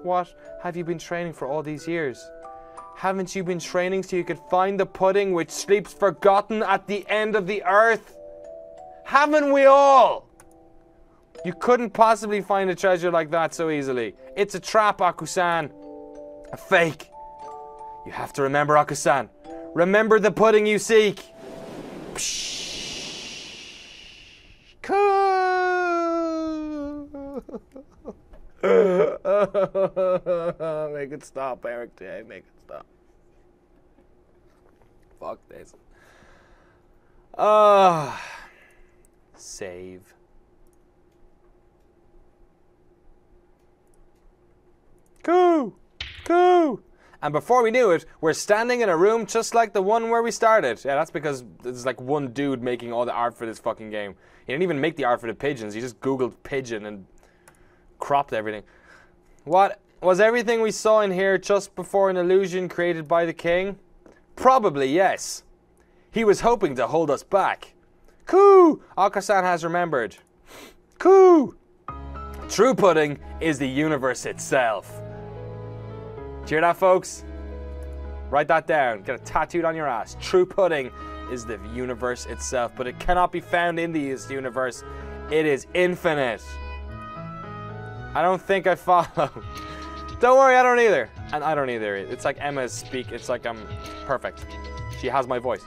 What have you been training for all these years? Haven't you been training so you could find the pudding which sleeps forgotten at the end of the earth? Haven't we all? You couldn't possibly find a treasure like that so easily. It's a trap, Aku-san. A fake. You have to remember, Aku-san. Remember the pudding you seek. Make it stop, Eric J. Make it stop. Fuck this. Save. Coo! Coo! And before we knew it, we're standing in a room just like the one where we started. Yeah, that's because there's like one dude making all the art for this fucking game. He didn't even make the art for the pigeons. He just googled pigeon and cropped everything. What? Was everything we saw in here just before an illusion created by the king? Probably yes. He was hoping to hold us back. Coo! Akasan has remembered. Coo! True pudding is the universe itself. Do you hear that, folks? Write that down. Get it tattooed on your ass. True pudding is the universe itself, but it cannot be found in this universe. It is infinite. I don't think I follow. Don't worry, I don't either. And I don't either. It's like Emma's speak. It's like I'm perfect. She has my voice.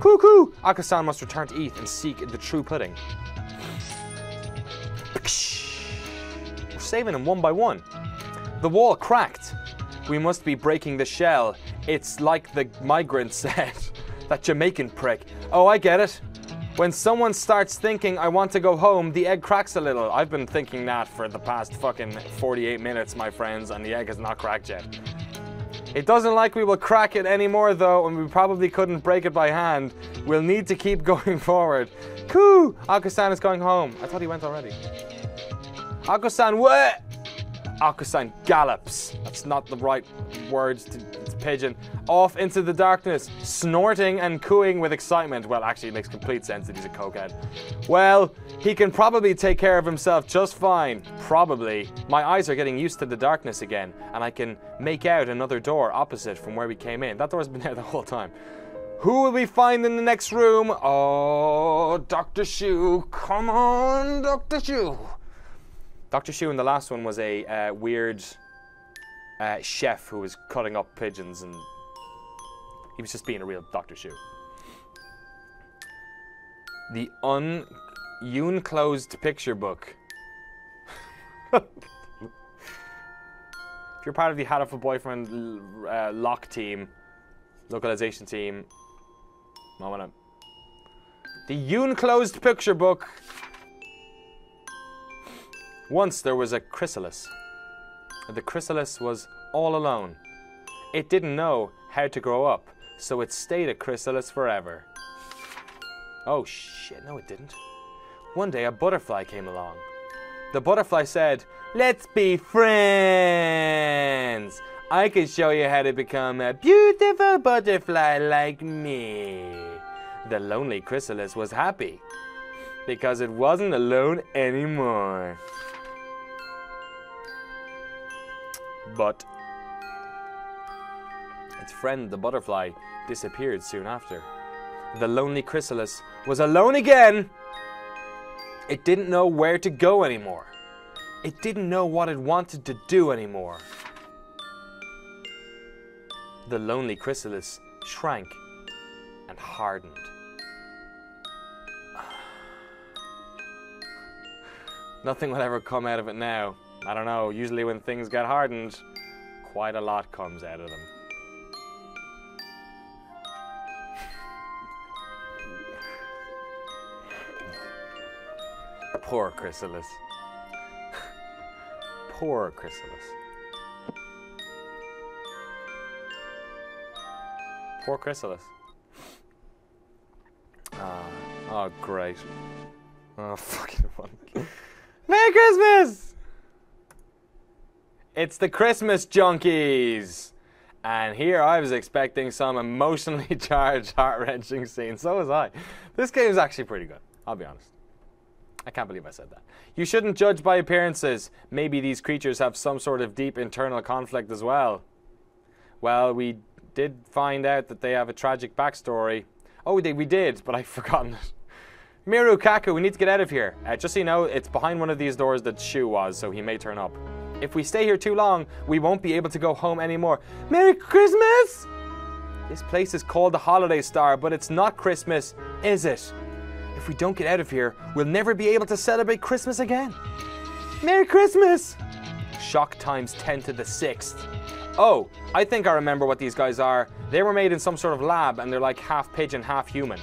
Cuckoo! Akasan must return to Eth and seek the true pudding. We're saving them one by one. The wall cracked. We must be breaking the shell. It's like the migrant said. That Jamaican prick. Oh, I get it. When someone starts thinking, I want to go home, the egg cracks a little. I've been thinking that for the past fucking 48 minutes, my friends, and the egg has not cracked yet. It doesn't like we will crack it anymore, though, and we probably couldn't break it by hand. We'll need to keep going forward. Coo! Akusan is going home. I thought he went already. Akusan, what? Akusan gallops. That's not the right words to pigeon. Off into the darkness, snorting and cooing with excitement. Well, actually, it makes complete sense that he's a cokehead. Well, he can probably take care of himself just fine. Probably. My eyes are getting used to the darkness again, and I can make out another door opposite from where we came in. That door's been there the whole time. Who will we find in the next room? Oh, Dr. Shu. Come on, Dr. Shu. Dr. Shu in the last one was a weird chef who was cutting up pigeons, and he was just being a real Dr. Shu. The unclosed picture book. If you're part of the Hatoful boyfriend lock team, localization team, I wanna. The unclosed picture book. Once there was a chrysalis. The chrysalis was all alone. It didn't know how to grow up, so it stayed a chrysalis forever. Oh shit, no it didn't. One day a butterfly came along. The butterfly said, "Let's be friends. I can show you how to become a beautiful butterfly like me." The lonely chrysalis was happy because it wasn't alone anymore. But its friend, the butterfly, disappeared soon after. The lonely chrysalis was alone again. It didn't know where to go anymore. It didn't know what it wanted to do anymore. The lonely chrysalis shrank and hardened. Nothing will ever come out of it now. I don't know, usually when things get hardened, quite a lot comes out of them. Poor Chrysalis. Poor Chrysalis. Poor Chrysalis. Oh, great. Oh, fucking fun. Merry Christmas! It's the Christmas junkies! And here I was expecting some emotionally charged, heart-wrenching scenes. So was I. This game is actually pretty good, I'll be honest. I can't believe I said that. You shouldn't judge by appearances. Maybe these creatures have some sort of deep internal conflict as well. Well, we did find out that they have a tragic backstory. Oh, we did, but I've forgotten it. Miru, Kaku, we need to get out of here. Just so you know, it's behind one of these doors that Shu was, so he may turn up. If we stay here too long, we won't be able to go home anymore. Merry Christmas! This place is called the Holiday Star, but it's not Christmas, is it? If we don't get out of here, we'll never be able to celebrate Christmas again. Merry Christmas! Shock times 10 to the 6th. Oh, I think I remember what these guys are. They were made in some sort of lab, and they're like half pigeon, half human.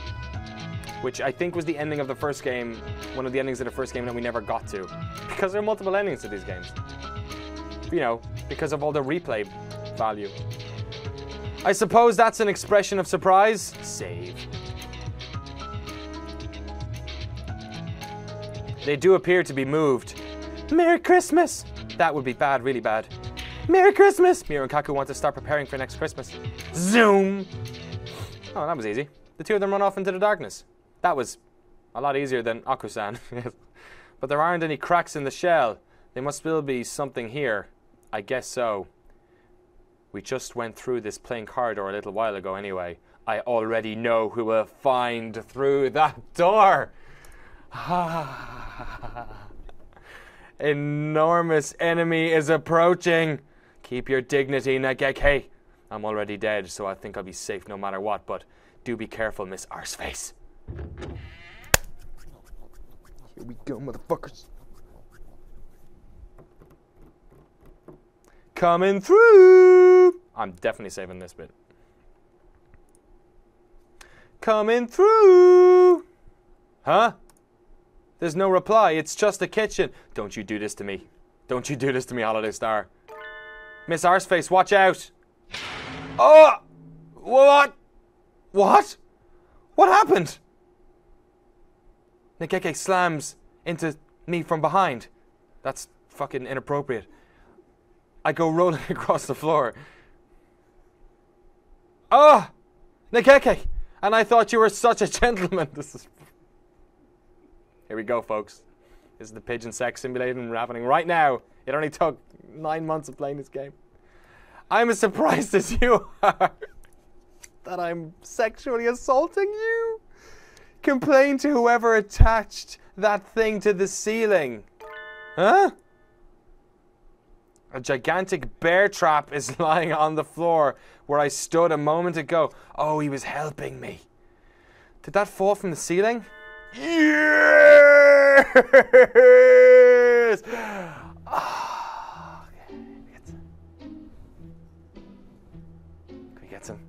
Which I think was the ending of the first game, one of the endings of the first game that we never got to. Because there are multiple endings to these games. You know, because of all the replay value. I suppose that's an expression of surprise. Save. They do appear to be moved. Merry Christmas! That would be bad, really bad. Merry Christmas! Miru and Kaku want to start preparing for next Christmas. Zoom! Oh, that was easy. The two of them run off into the darkness. That was a lot easier than Akusan. But there aren't any cracks in the shell. There must still be something here. I guess so. We just went through this plain corridor a little while ago anyway. I already know who will find through that door. Enormous enemy is approaching. Keep your dignity, Nageke. I'm already dead, so I think I'll be safe no matter what, but do be careful, Miss Arseface. Here we go, motherfuckers. Coming through. I'm definitely saving this bit. Coming through. Huh? There's no reply. It's just a kitchen. Don't you do this to me. Don't you do this to me, Holiday Star. Miss Arseface, watch out. Oh! What? What? What happened? Nageke slams into me from behind. That's fucking inappropriate. I go rolling across the floor. Ah! Nageke! And I thought you were such a gentleman. This is... Here we go, folks. This is the pigeon sex simulation happening right now. It only took 9 months of playing this game. I'm as surprised as you are that I'm sexually assaulting you. Complain to whoever attached that thing to the ceiling. Huh? A gigantic bear trap is lying on the floor where I stood a moment ago. Oh, he was helping me. Did that fall from the ceiling? Yes! Oh, okay. Can we get some?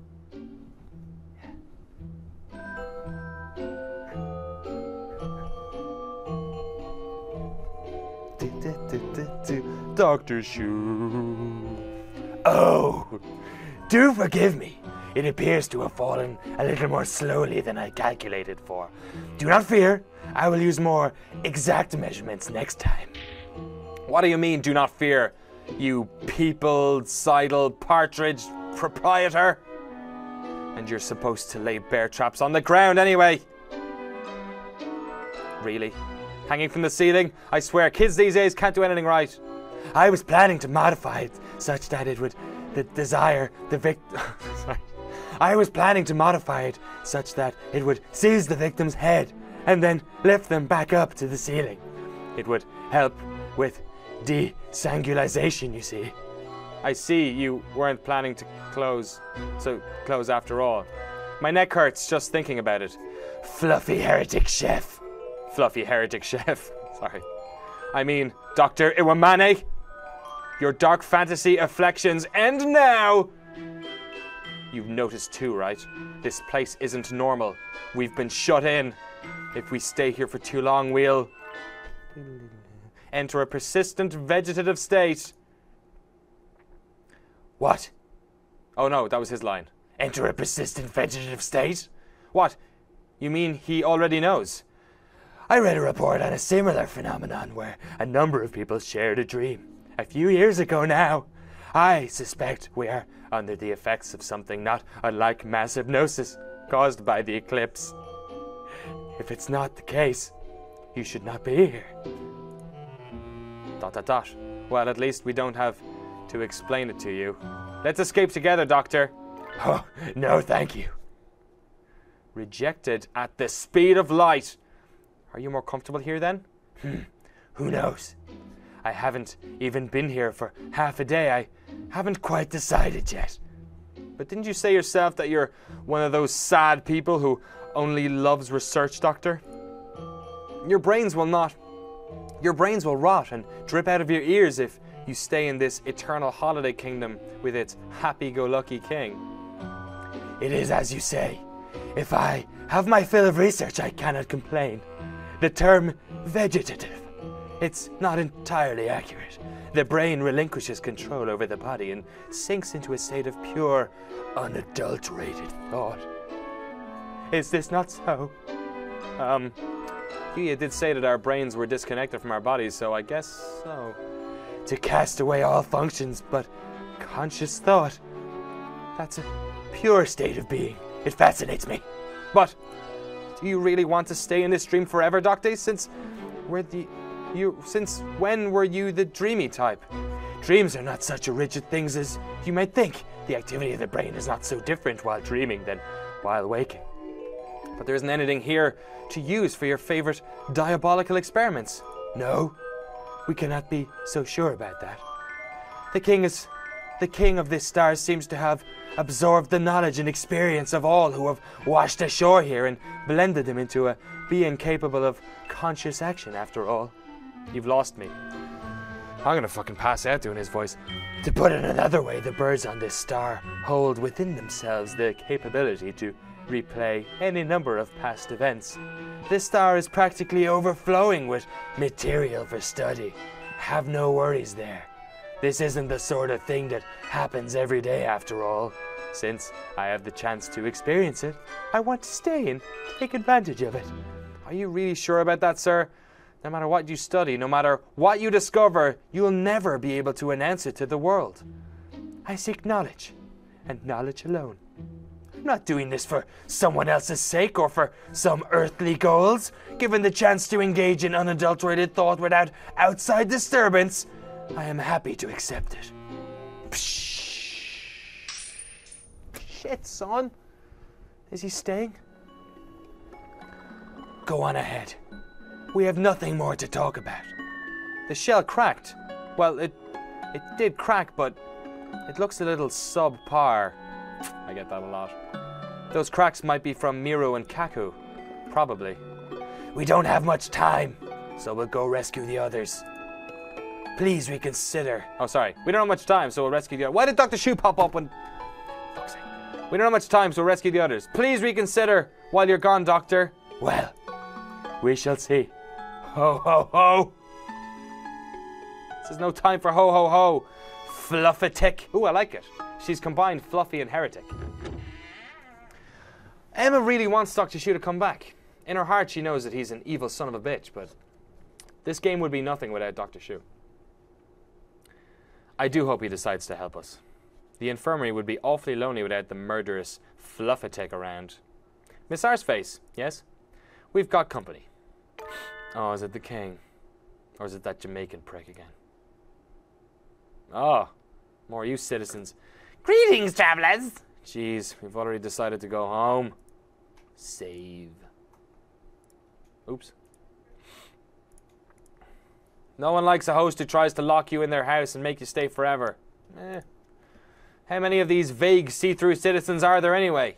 Dr. Shu. Oh, do forgive me. It appears to have fallen a little more slowly than I calculated for. Do not fear. I will use more exact measurements next time. What do you mean, do not fear, you people-sidle partridge proprietor? And you're supposed to lay bear traps on the ground anyway. Really? Hanging from the ceiling? I swear, kids these days can't do anything right. I was planning to modify it such that it would desire the victim. I was planning to modify it such that it would seize the victim's head and then lift them back up to the ceiling. It would help with desangulation, you see. I see you weren't planning to close after all. My neck hurts just thinking about it. Fluffy heretic chef. Fluffy heretic chef. Sorry. I mean, Dr. Iwamane. Your dark fantasy afflictions end now! You've noticed too, right? This place isn't normal. We've been shut in. If we stay here for too long, we'll enter a persistent vegetative state. What? Oh no, that was his line. Enter a persistent vegetative state? What? You mean he already knows? I read a report on a similar phenomenon where a number of people shared a dream. A few years ago now. I suspect we are under the effects of something not unlike mass hypnosis caused by the eclipse. If it's not the case, you should not be here. ... Well, at least we don't have to explain it to you. Let's escape together, Doctor. Oh, no thank you. Rejected at the speed of light. Are you more comfortable here then? Who knows? I haven't even been here for half a day. I haven't quite decided yet. But didn't you say yourself that you're one of those sad people who only loves research, Doctor? Your brains will rot and drip out of your ears if you stay in this eternal holiday kingdom with its happy-go-lucky king. It is as you say. If I have my fill of research, I cannot complain. The term vegetative, it's not entirely accurate. The brain relinquishes control over the body and sinks into a state of pure, unadulterated thought. Is this not so? You did say that our brains were disconnected from our bodies, so I guess so. To cast away all functions but conscious thought. That's a pure state of being. It fascinates me. But do you really want to stay in this dream forever, Doctor? Since when were you the dreamy type? Dreams are not such rigid things as you might think. The activity of the brain is not so different while dreaming than while waking. But there isn't anything here to use for your favorite diabolical experiments. No, we cannot be so sure about that. The king of this star seems to have absorbed the knowledge and experience of all who have washed ashore here and blended them into a being capable of conscious action, after all. You've lost me. I'm gonna fucking pass out doing his voice. To put it another way, the birds on this star hold within themselves the capability to replay any number of past events. This star is practically overflowing with material for study. Have no worries there. This isn't the sort of thing that happens every day, after all. Since I have the chance to experience it, I want to stay and take advantage of it. Are you really sure about that, sir? No matter what you study, no matter what you discover, you'll never be able to announce it to the world. I seek knowledge, and knowledge alone. I'm not doing this for someone else's sake or for some earthly goals. Given the chance to engage in unadulterated thought without outside disturbance, I am happy to accept it. Shit, son. Is he staying? Go on ahead. We have nothing more to talk about. The shell cracked. Well, it did crack, but it looks a little subpar. I get that a lot. Those cracks might be from Miru and Kaku. Probably. We don't have much time, so we'll go rescue the others. Please reconsider. Oh, sorry. We don't have much time, so we'll rescue the others. Why did Dr. Shu pop up when... Fuck's sake. We don't have much time, so we'll rescue the others. Please reconsider while you're gone, Doctor. Well, we shall see. Ho, ho, ho. This is no time for ho, ho, ho. Fluffatic. Ooh, I like it. She's combined fluffy and heretic. Emma really wants Dr. Shu to come back. In her heart, she knows that he's an evil son of a bitch, but this game would be nothing without Dr. Shu. I do hope he decides to help us. The infirmary would be awfully lonely without the murderous Fluffatic around. Miss Arseface, yes? We've got company. Oh, is it the king? Or is it that Jamaican prick again? Oh, more you citizens. Greetings, travelers. Jeez, we've already decided to go home. Save. Oops. No one likes a host who tries to lock you in their house and make you stay forever. How many of these vague see-through citizens are there anyway?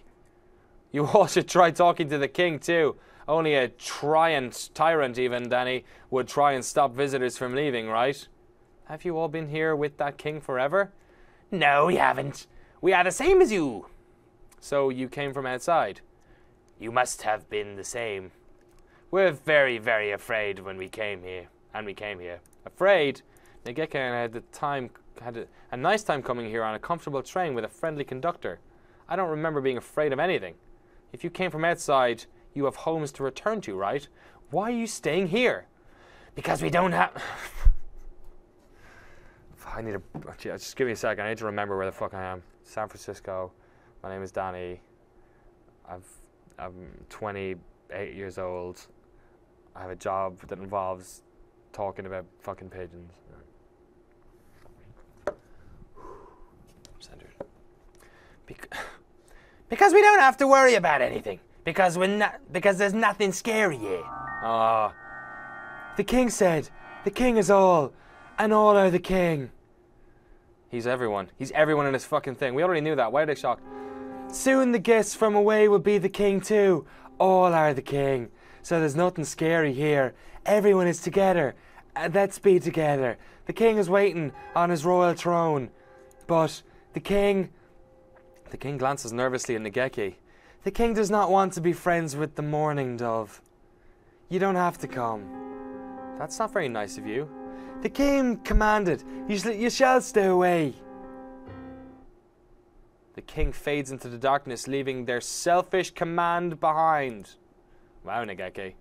You all should try talking to the king too. Only a tyrant even, Danny, would try and stop visitors from leaving, right? Have you all been here with that king forever? No, we haven't. We are the same as you. So you came from outside? You must have been the same. We're very, very afraid when we came here. And we came here. Afraid? Negeke and I had a nice time coming here on a comfortable train with a friendly conductor. I don't remember being afraid of anything. If you came from outside, you have homes to return to, right? Why are you staying here? Because we don't have... I need to... Just give me a second. I need to remember where the fuck I am. San Francisco. My name is Danny. I'm 28 years old. I have a job that involves talking about fucking pigeons. Centered. Because we don't have to worry about anything. Because there's nothing scary here. Ah. The king said, the king is all, and all are the king. He's everyone. He's everyone in this fucking thing. We already knew that. Why are they shocked? Soon the guests from away will be the king too. All are the king. So there's nothing scary here. Everyone is together. Let's be together. The king is waiting on his royal throne. But the king glances nervously at Negeki. The king does not want to be friends with the mourning dove. You don't have to come. That's not very nice of you. The king commanded, you shall stay away. The king fades into the darkness, leaving their selfish command behind. Wow, Negeki.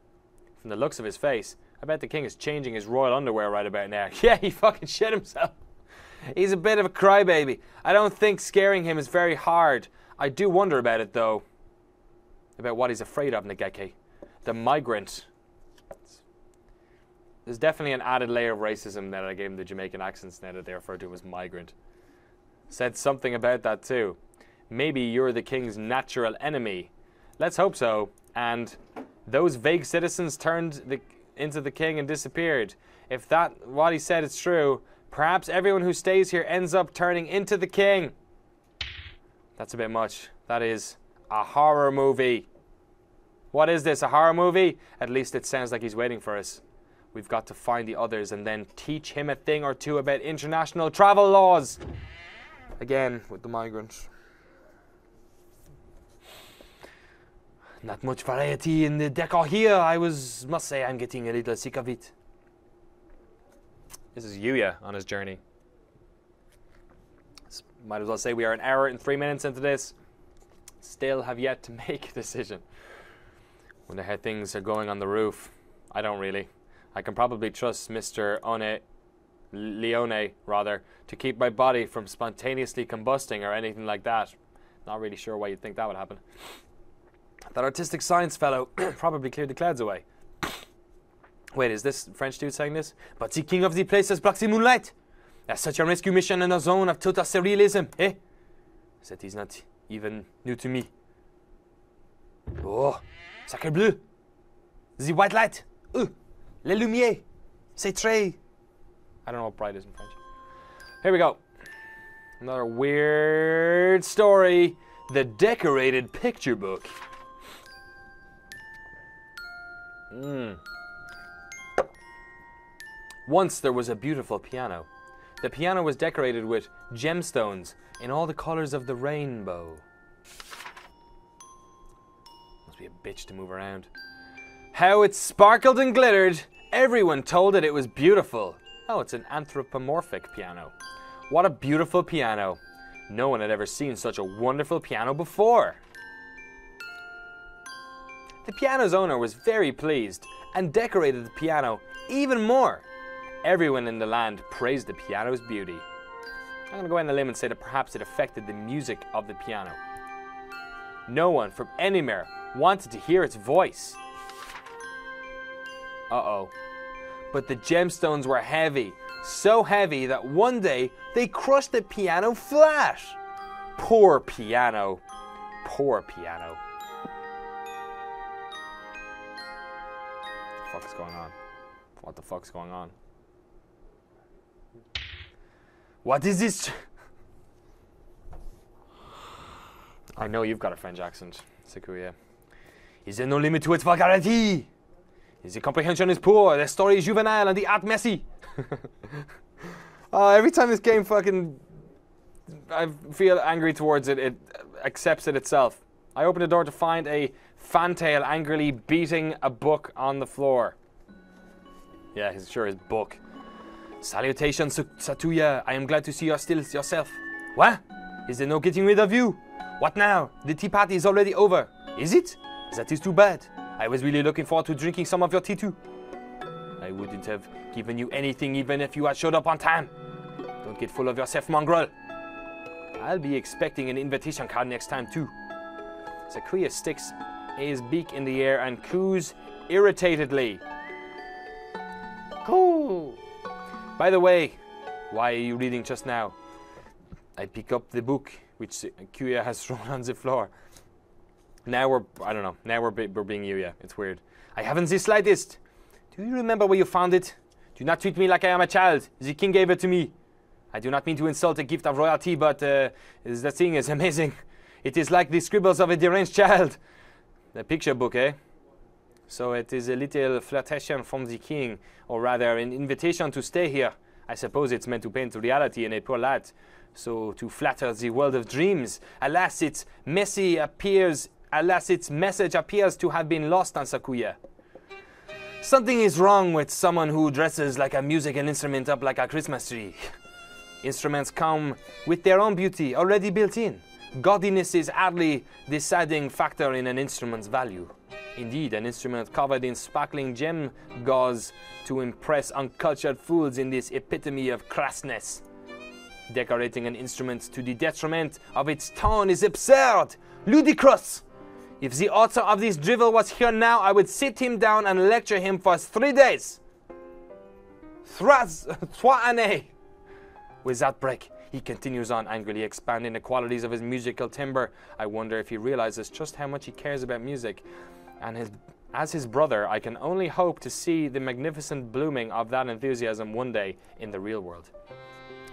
From the looks of his face, I bet the king is changing his royal underwear right about now. Yeah, he fucking shit himself. He's a bit of a crybaby. I don't think scaring him is very hard. I do wonder about it, though. About what he's afraid of, Negeki. The migrant. There's definitely an added layer of racism now that I gave him the Jamaican accents now that they refer to him as migrant. Said something about that too. Maybe you're the king's natural enemy. Let's hope so. And those vague citizens turned into the king and disappeared. If what he said is true, perhaps everyone who stays here ends up turning into the king. That's a bit much. That is a horror movie. What is this, a horror movie? At least it sounds like he's waiting for us. We've got to find the others and then teach him a thing or two about international travel laws. Again, with the migrants. Not much variety in the decor here. Must say I'm getting a little sick of it. This is Yuya on his journey. Might as well say we are an hour and 3 minutes into this. Still have yet to make a decision. Wonder how things are going on the roof. I don't really. I can probably trust Mr. Leone, to keep my body from spontaneously combusting or anything like that. Not really sure why you'd think that would happen. That artistic science fellow probably cleared the clouds away. Wait, is this French dude saying this? But the king of the place has blocked the moonlight. There's such a rescue mission in a zone of total surrealism, eh? That is not even new to me. Oh, sacre bleu. The white light. Les lumières. C'est très... I don't know what bright is in French. Here we go. Another weird story. The Decorated Picture Book. Once there was a beautiful piano. The piano was decorated with gemstones in all the colors of the rainbow. Must be a bitch to move around. How it sparkled and glittered. Everyone told it was beautiful. Oh, it's an anthropomorphic piano. What a beautiful piano. No one had ever seen such a wonderful piano before. The piano's owner was very pleased and decorated the piano even more. Everyone in the land praised the piano's beauty. I'm going to go out on a limb and say that perhaps it affected the music of the piano. No one from anywhere wanted to hear its voice. Uh-oh. But the gemstones were heavy, so heavy that one day they crushed the piano flat. Poor piano. Poor piano. What the fuck is going on? What the fuck's going on? What is this? I know you've got a French accent, Sekuya. Is there no limit to its vulgarity? The comprehension is poor, the story is juvenile, and the art messy. Every time this game I feel angry towards it, it accepts it itself. I open the door to find a fantail angrily beating a book on the floor. Yeah, he's sure his book. Salutations, Satuya. I am glad to see you are still yourself. What? Is there no getting rid of you? What now? The tea party is already over. Is it? That is too bad. I was really looking forward to drinking some of your tea too. I wouldn't have given you anything even if you had showed up on time. Don't get full of yourself, mongrel. I'll be expecting an invitation card next time too. Sakuya sticks his beak in the air and coos irritatedly. Cool. By the way, why are you reading just now? I pick up the book which Kuya has thrown on the floor. Now we're being Yuya. It's weird. I haven't the slightest. Do you remember where you found it? Do not treat me like I am a child. The king gave it to me. I do not mean to insult a gift of royalty, but the thing is amazing. It is like the scribbles of a deranged child. The picture book, eh? So it is a little flirtation from the king, or rather an invitation to stay here. I suppose it's meant to paint reality in a poor light, so to flatter the world of dreams. Alas, its message appears to have been lost on Sakuya. Something is wrong with someone who dresses like a musical instrument up like a Christmas tree. Instruments come with their own beauty already built in. Gaudiness is hardly the deciding factor in an instrument's value. Indeed, an instrument covered in sparkling gem gauze to impress uncultured fools in this epitome of crassness. Decorating an instrument to the detriment of its tone is absurd, ludicrous. If the author of this drivel was here now, I would sit him down and lecture him for 3 days. 3 années. Without break, he continues on, angrily expanding the qualities of his musical timbre. I wonder if he realizes just how much he cares about music. And as his brother, I can only hope to see the magnificent blooming of that enthusiasm one day in the real world.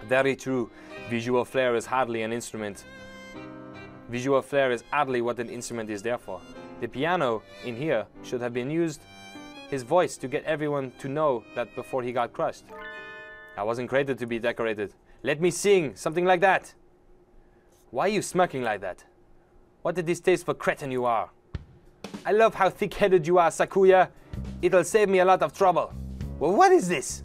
Very true. Visual flair is hardly an instrument. Visual flair is hardly what an instrument is there for. The piano in here should have been used his voice to get everyone to know that before he got crushed. I wasn't created to be decorated. Let me sing, something like that. Why are you smirking like that? What a distasteful cretin you are. I love how thick-headed you are, Sakuya. It'll save me a lot of trouble. Well, what is this?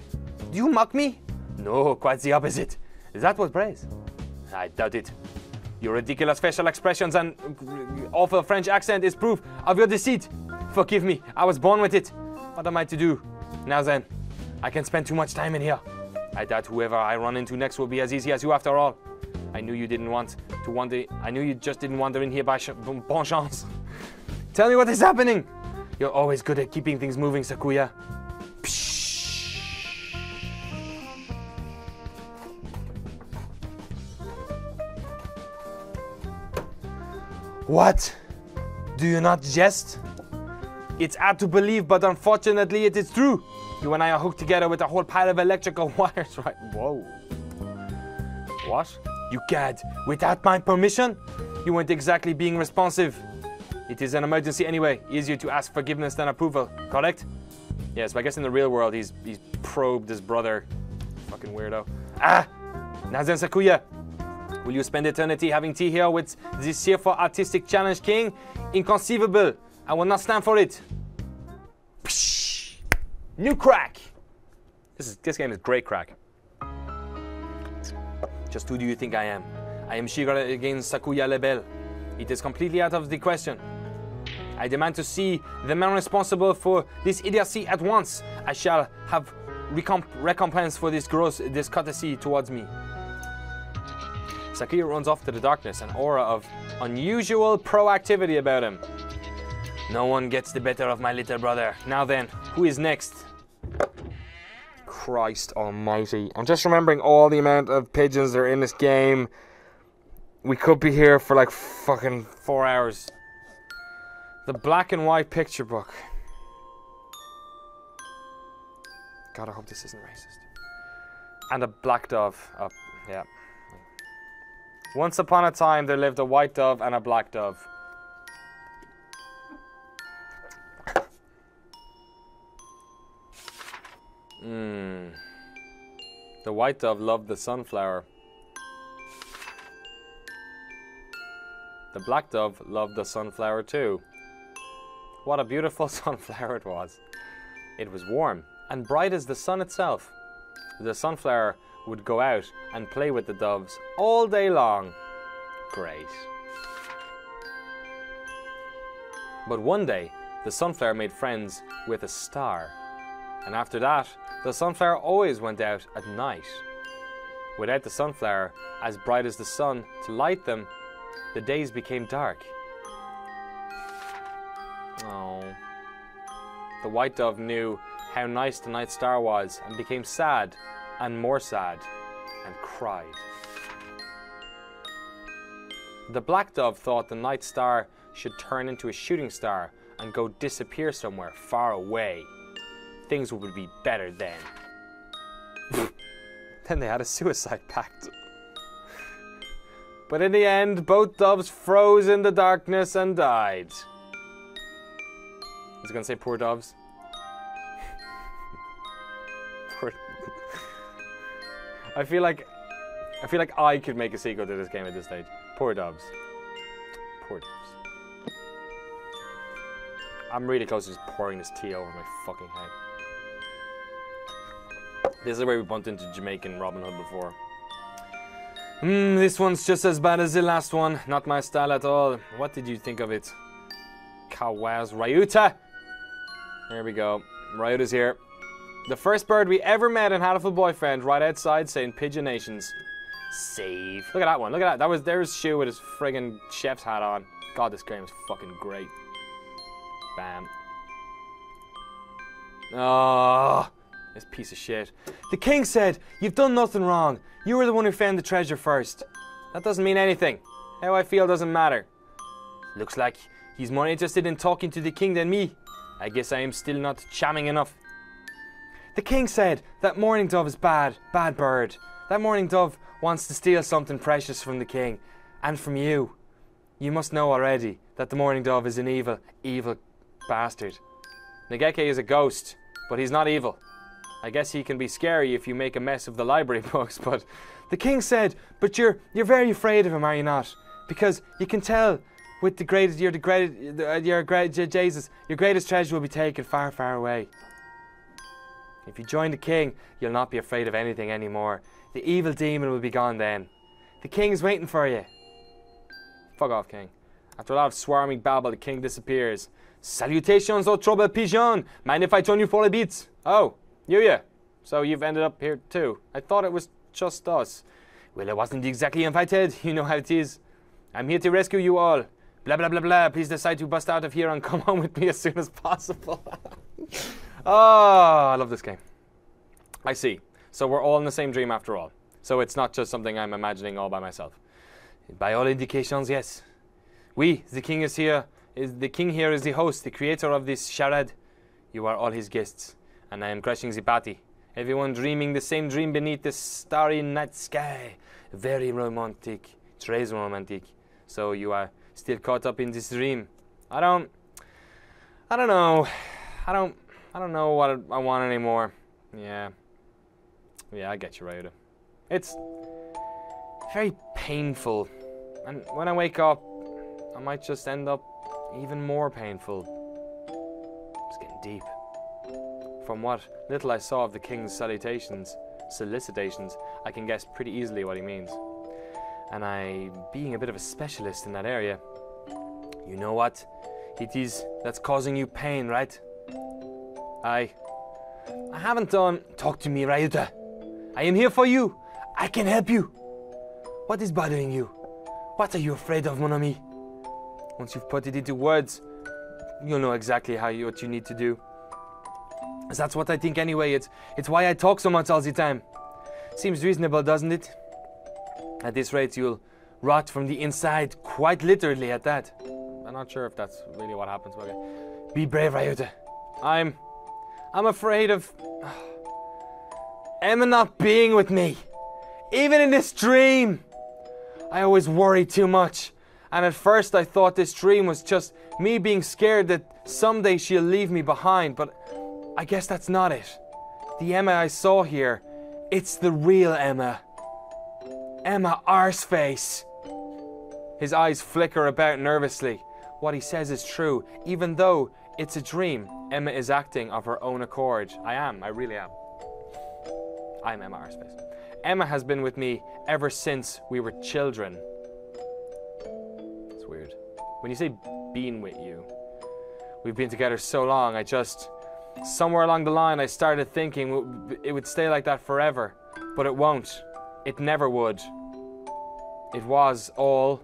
Do you mock me? No, quite the opposite. Is that what praise? I doubt it. Your ridiculous facial expressions and awful French accent is proof of your deceit. Forgive me, I was born with it. What am I to do? Now then, I can spend too much time in here. I doubt whoever I run into next will be as easy as you after all. I knew you didn't want to wander. I knew you just didn't wander in here by bon chance. Tell me what is happening. You're always good at keeping things moving, Sakuya. Psh. What? Do you not jest? It's hard to believe, but unfortunately it is true. You and I are hooked together with a whole pile of electrical wires, right? Whoa. What? You gad. Without my permission? You weren't exactly being responsive. It is an emergency anyway. Easier to ask forgiveness than approval, correct? Yes, but I guess in the real world he's probed his brother. Fucking weirdo. Ah! Now then, Sakuya. Will you spend eternity having tea here with this here for artistic challenge king? Inconceivable. I will not stand for it. Psh! New crack. This game is great crack. Just who do you think I am? I am Shigara against Sakuya Lebel. It is completely out of the question. I demand to see the man responsible for this idiocy at once. I shall have recompense for this gross discourtesy towards me. Sakuya runs off to the darkness, an aura of unusual proactivity about him. No one gets the better of my little brother. Now then, who is next? Christ almighty. I'm just remembering all the amount of pigeons that are in this game. We could be here for like fucking 4 hours. The black and white picture book. God, I hope this isn't racist. And a black dove. Oh, yeah. Once upon a time, there lived a white dove and a black dove. The white dove loved the sunflower. The black dove loved the sunflower too. What a beautiful sunflower it was. It was warm and bright as the sun itself. The sunflower would go out and play with the doves all day long. Great. But one day, the sunflower made friends with a star. And after that, the sunflower always went out at night. Without the sunflower, as bright as the sun, to light them, the days became dark. Oh. The white dove knew how nice the night star was and became sad and more sad and cried. The black dove thought the night star should turn into a shooting star and go disappear somewhere far away. Things would be better then. Then they had a suicide pact. But in the end, both doves froze in the darkness and died. I was going to say poor doves. Poor. I feel like I could make a sequel to this game at this stage. Poor doves. Poor doves. I'm really close to just pouring this tea over my fucking head. This is where we bumped into Jamaican Robin Hood before. This one's just as bad as the last one. Not my style at all. What did you think of it? Kawaz Ryuta! There we go. Ryuta's here. The first bird we ever met in Hatoful Boyfriend, right outside St. Pigeon Nations. Save. Look at that one. Look at that. There's Shu with his friggin' chef's hat on. God, this game is fucking great. Bam. Oh, this piece of shit. The king said, "You've done nothing wrong. You were the one who found the treasure first." That doesn't mean anything. How I feel doesn't matter. Looks like he's more interested in talking to the king than me. I guess I am still not charming enough. The king said that mourning dove is bad bird. That mourning dove wants to steal something precious from the king and from you. You must know already that the mourning dove is an evil bastard. Negeke is a ghost, but he's not evil. I guess he can be scary if you make a mess of the library books, but the king said, but you're very afraid of him, are you not? Because you can tell with your greatest treasure will be taken far, far away. If you join the king, you'll not be afraid of anything anymore. The evil demon will be gone then. The king's waiting for you. Fuck off, king. After a lot of swarming babble, the king disappears. Salutations, au trouble pigeon. Mind if I join you for a bit? Oh, you. So you've ended up here too. I thought it was just us. Well, I wasn't exactly invited. You know how it is. I'm here to rescue you all. Blah, blah, blah, blah. Please decide to bust out of here and come home with me as soon as possible. Oh, I love this game. I see. So we're all in the same dream after all. So it's not just something I'm imagining all by myself. By all indications, yes. We, the king is here. The king here is the host, the creator of this charade. You are all his guests, and I am crashing the party. Everyone dreaming the same dream beneath the starry night sky. Very romantic. Très romantic. So you are still caught up in this dream. I don't know. I don't know what I want anymore. Yeah, I get you, Ryuta. It's very painful, and when I wake up, I might just end up even more painful. It's getting deep. From what little I saw of the king's solicitations, I can guess pretty easily what he means. And I, being a bit of a specialist in that area, you know what it is that's causing you pain, right? I haven't done... Talk to me, Ryuta. I am here for you. I can help you. What is bothering you? What are you afraid of, mon ami? Once you've put it into words, you'll know exactly what you need to do. That's what I think anyway. It's why I talk so much all the time. Seems reasonable, doesn't it? At this rate, you'll rot from the inside, quite literally at that. I'm not sure if that's really what happens, but okay. Be brave, Ryuta. I'm afraid of Emma not being with me. Even in this dream. I always worry too much. And at first I thought this dream was just me being scared that someday she'll leave me behind, but I guess that's not it. The Emma I saw here It's the real Emma. Emma Arseface. His eyes flicker about nervously. What he says is true. Even though it's a dream, Emma is acting of her own accord. I really am. I'm Emma Arseface. Emma has been with me ever since we were children. It's weird. When you say been with you, we've been together so long, somewhere along the line I started thinking it would stay like that forever. But it won't. It never would. It was all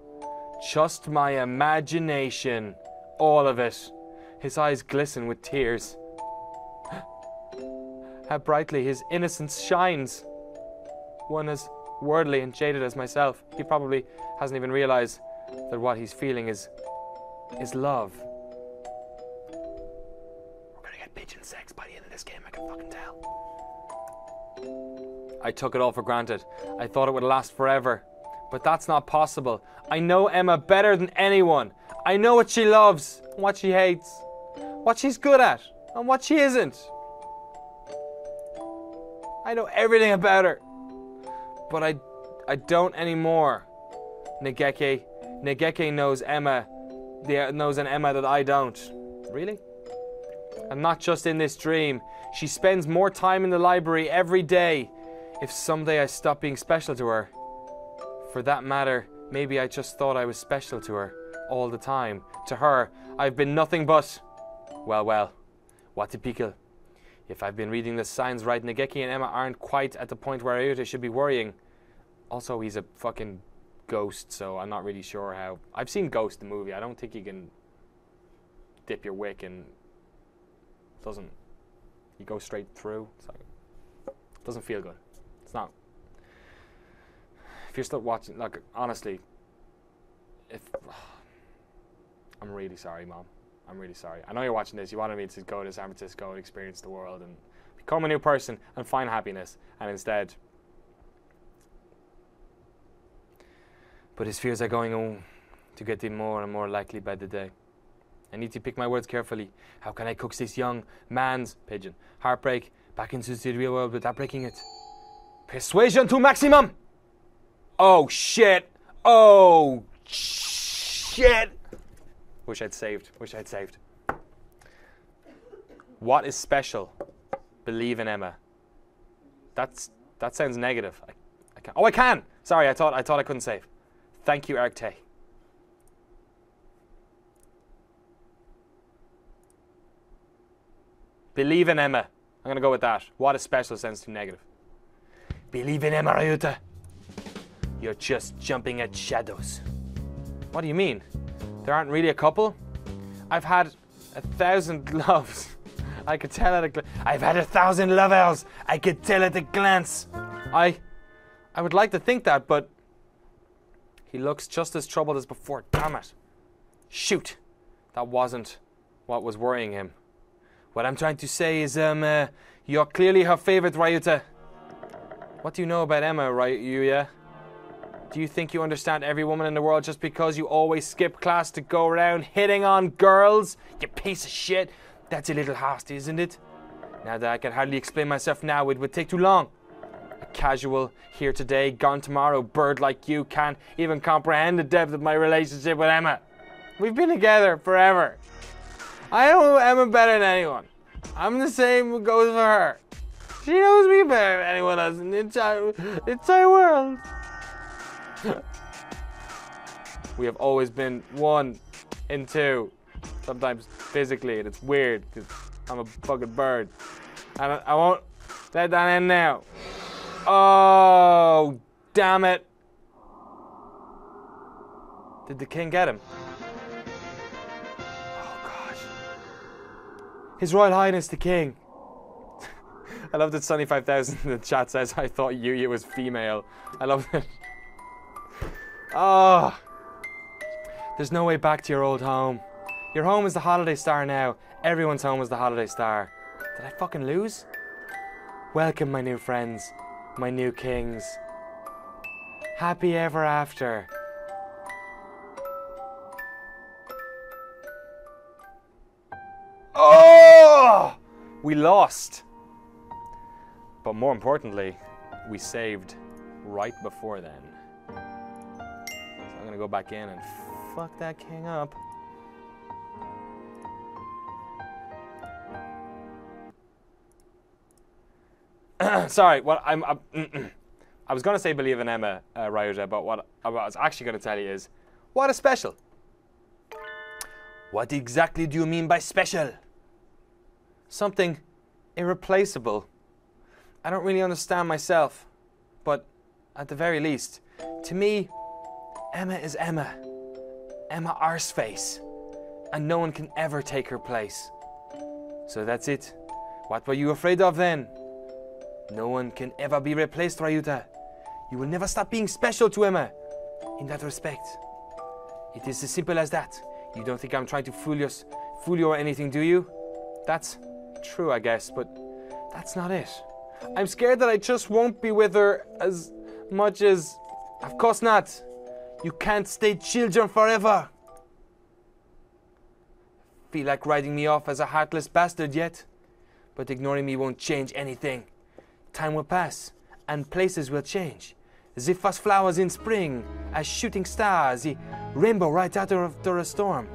just my imagination. All of it. His eyes glisten with tears. How brightly his innocence shines. One as worldly and jaded as myself, he probably hasn't even realized that what he's feeling is love. We're gonna get pigeon sex by the end of this game, I can fucking tell. I took it all for granted. I thought it would last forever. But that's not possible. I know Emma better than anyone. I know what she loves, and what she hates, what she's good at, and what she isn't. I know everything about her. But I don't anymore. Negeke knows Emma. Knows an Emma that I don't. Really? And not just in this dream. She spends more time in the library every day. If someday I stop being special to her. For that matter, maybe I just thought I was special to her all the time. To her, I've been nothing but... Well, what a pickle. If I've been reading the signs right, Negeki and Emma aren't quite at the point where Ryota should be worrying. Also, he's a fucking ghost, so I'm not really sure how... I've seen Ghost, the movie. I don't think you can dip your wick and... doesn't... You go straight through. It's like... It doesn't feel good. It's not... If you're still watching... Like, honestly... I'm really sorry, Mom. I'm really sorry. I know you're watching this. You wanted me to go to San Francisco and experience the world and become a new person and find happiness. And instead... But his fears are going on to getting more and more likely by the day. I need to pick my words carefully. How can I coax this young man's pigeon heartbreak back into the real world without breaking it? Persuasion to maximum! Oh shit! Oh shit! Wish I'd saved. What is special? Believe in Emma. That sounds negative. I can't. Oh, I can! Sorry, I thought I couldn't save. Thank you, Arcte. Believe in Emma. I'm gonna go with that. What is special sounds too negative. Believe in Emma, Ryota. You're just jumping at shadows. What do you mean? There aren't really a couple? I've had 1,000 loves. I could tell at a glance. I've had 1,000 lovers. I could tell at a glance. I would like to think that, but he looks just as troubled as before. Damn it. Shoot. That wasn't what was worrying him. What I'm trying to say is, you're clearly her favorite, Ryota. What do you know about Emma, Ryuya? Do you think you understand every woman in the world just because you always skip class to go around hitting on girls? You piece of shit. That's a little hasty, isn't it? Now that I can hardly explain myself now, it would take too long. A casual, here today, gone tomorrow bird like you can't even comprehend the depth of my relationship with Emma. We've been together forever. I know Emma better than anyone. I'm the same goes for her. She knows me better than anyone else in the entire world. We have always been one and two. Sometimes physically, and it's weird because I'm a fucking bird. And I won't let that end now. Oh, damn it. Did the king get him? Oh, gosh. His Royal Highness the King. I love that Sunny5000 in the chat says, I thought Yuya was female. I love it. Oh. There's no way back to your old home. Your home is the Holiday Star now. Everyone's home is the Holiday Star. Did I fucking lose? Welcome, my new friends. My new kings. Happy ever after. Oh! We lost. But more importantly, we saved right before then. So I'm gonna go back in and fuck that king up. Sorry, what I was gonna say believe in Emma, Ryuta, but what I was actually gonna tell you is, what a special. What exactly do you mean by special? Something irreplaceable. I don't really understand myself, but at the very least, to me, Emma is Emma. Emma Arseface. And no one can ever take her place. So that's it. What were you afraid of then? No one can ever be replaced, Ryuta. You will never stop being special to Emma. In that respect. It is as simple as that. You don't think I'm trying to fool you or anything, do you? That's true, I guess, but that's not it. I'm scared that I just won't be with her as much as... Of course not. You can't stay children forever. Feel like writing me off as a heartless bastard yet? But ignoring me won't change anything. Time will pass, and places will change. The first flowers in spring, as shooting stars, the rainbow right after a storm.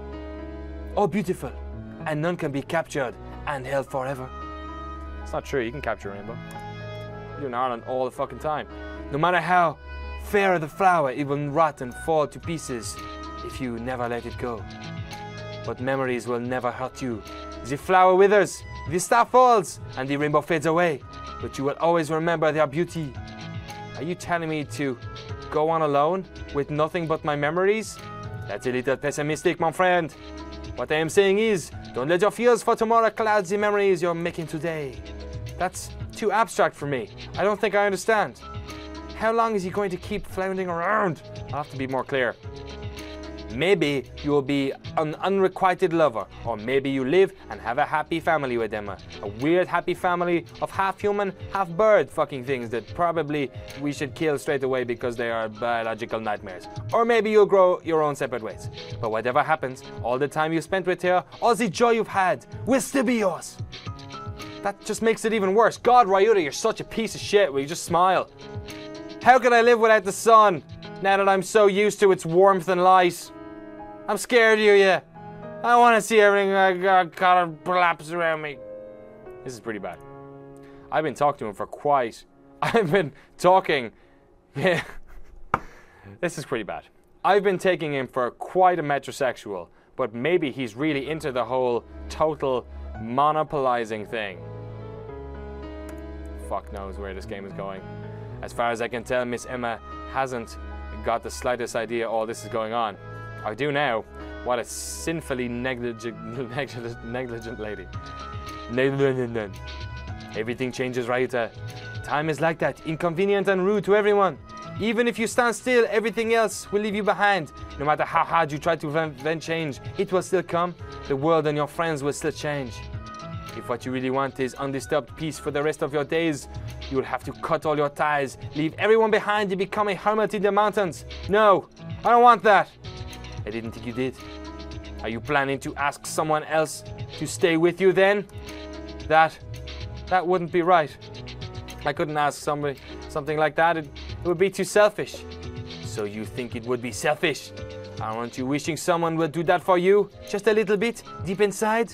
All beautiful, and none can be captured and held forever. It's not true, you can capture a rainbow. You do in Ireland all the fucking time. No matter how fair the flower, it will rot and fall to pieces if you never let it go. But memories will never hurt you. The flower withers, the star falls, and the rainbow fades away. But you will always remember their beauty. Are you telling me to go on alone with nothing but my memories? That's a little pessimistic, my friend. What I am saying is, don't let your fears for tomorrow cloud the memories you're making today. That's too abstract for me. I don't think I understand. How long is he going to keep floundering around? I'll have to be more clear. Maybe you will be an unrequited lover, or maybe you live and have a happy family with Emma. A weird happy family of half human, half bird fucking things that probably we should kill straight away because they are biological nightmares. Or maybe you'll grow your own separate ways. But whatever happens, all the time you spent with her, all the joy you've had, will still be yours. That just makes it even worse. God, Ryuta, you're such a piece of shit. Will you just smile? How can I live without the sun, now that I'm so used to its warmth and light? I'm scared of you, yeah. I want to see everything kind of collapse around me. This is pretty bad. I've been talking to him for quite... Yeah. This is pretty bad. I've been taking him for quite a metrosexual, but maybe he's really into the whole total monopolizing thing. Fuck knows where this game is going. As far as I can tell, Miss Emma hasn't got the slightest idea all this is going on. I do now. What a sinfully negligent lady. No. Everything changes, Ryuta. Time is like that, inconvenient and rude to everyone. Even if you stand still, everything else will leave you behind. No matter how hard you try to prevent change, it will still come. The world and your friends will still change. If what you really want is undisturbed peace for the rest of your days, you will have to cut all your ties, leave everyone behind and become a hermit in the mountains. No, I don't want that. I didn't think you did. Are you planning to ask someone else to stay with you then? That wouldn't be right. I couldn't ask somebody something like that. It would be too selfish. So you think it would be selfish? Aren't you wishing someone would do that for you? Just a little bit, deep inside?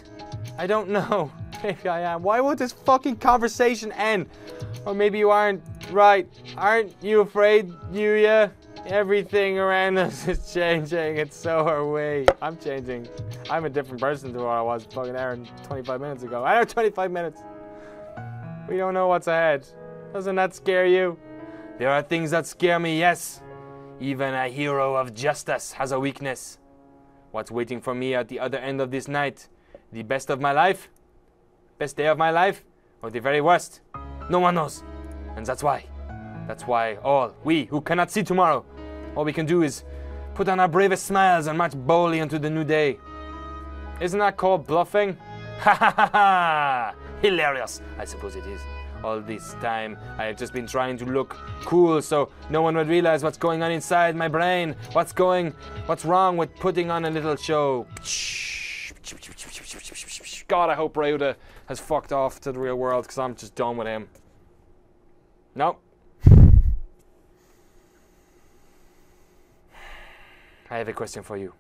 I don't know. Maybe I am. Why won't this fucking conversation end? Or maybe you aren't right. Aren't you afraid, Yuya? Everything around us is changing. It's so are we. I'm changing. I'm a different person to what I was fucking hour and 25 minutes ago. I know 25 minutes. We don't know what's ahead. Doesn't that scare you? There are things that scare me, yes. Even a hero of justice has a weakness. What's waiting for me at the other end of this night? The best of my life? Best day of my life? Or the very worst? No one knows. And that's why all we who cannot see tomorrow, all we can do is put on our bravest smiles and march boldly into the new day. Isn't that called bluffing? Ha ha ha ha! Hilarious, I suppose it is. All this time, I have just been trying to look cool so no one would realize what's going on inside my brain. What's wrong with putting on a little show. God, I hope Ryuta has fucked off to the real world because I'm just done with him. Nope. I have a question for you.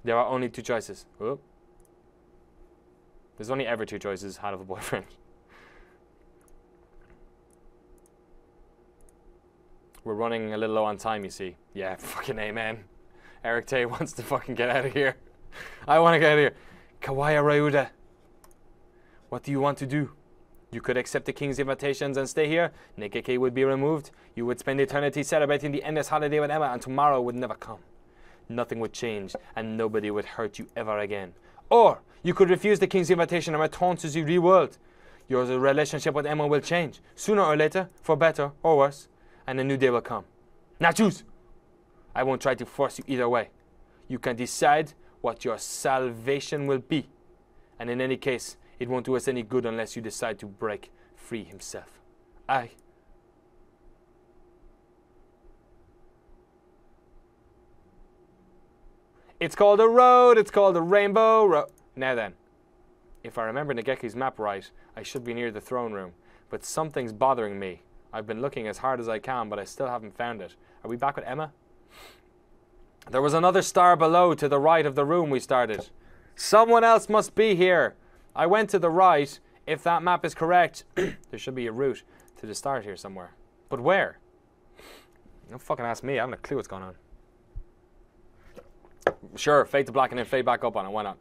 There are only two choices. Oh. There's only ever two choices, Hatoful boyfriend. We're running a little low on time, you see. Yeah, fucking amen. Eric Tay wants to fucking get out of here. I want to get out of here. Kawaya Ryuda. What do you want to do? You could accept the king's invitations and stay here. Negeki would be removed. You would spend eternity celebrating the endless holiday with Emma, and tomorrow would never come. Nothing would change, and nobody would hurt you ever again. Or you could refuse the king's invitation and return to the real world. Your relationship with Emma will change, sooner or later, for better or worse, and a new day will come. Now choose! I won't try to force you either way. You can decide what your salvation will be. And in any case, it won't do us any good unless you decide to break free himself. It's called a road, it's called a rainbow road. Now then, if I remember Negeki's map right, I should be near the throne room. But something's bothering me. I've been looking as hard as I can, but I still haven't found it. Are we back with Emma? There was another star below to the right of the room we started. Someone else must be here. I went to the right. If that map is correct, there should be a route to the start here somewhere. But where? Don't fucking ask me. I haven't a clue what's going on. Sure, fade to black and then fade back up on it. Why not?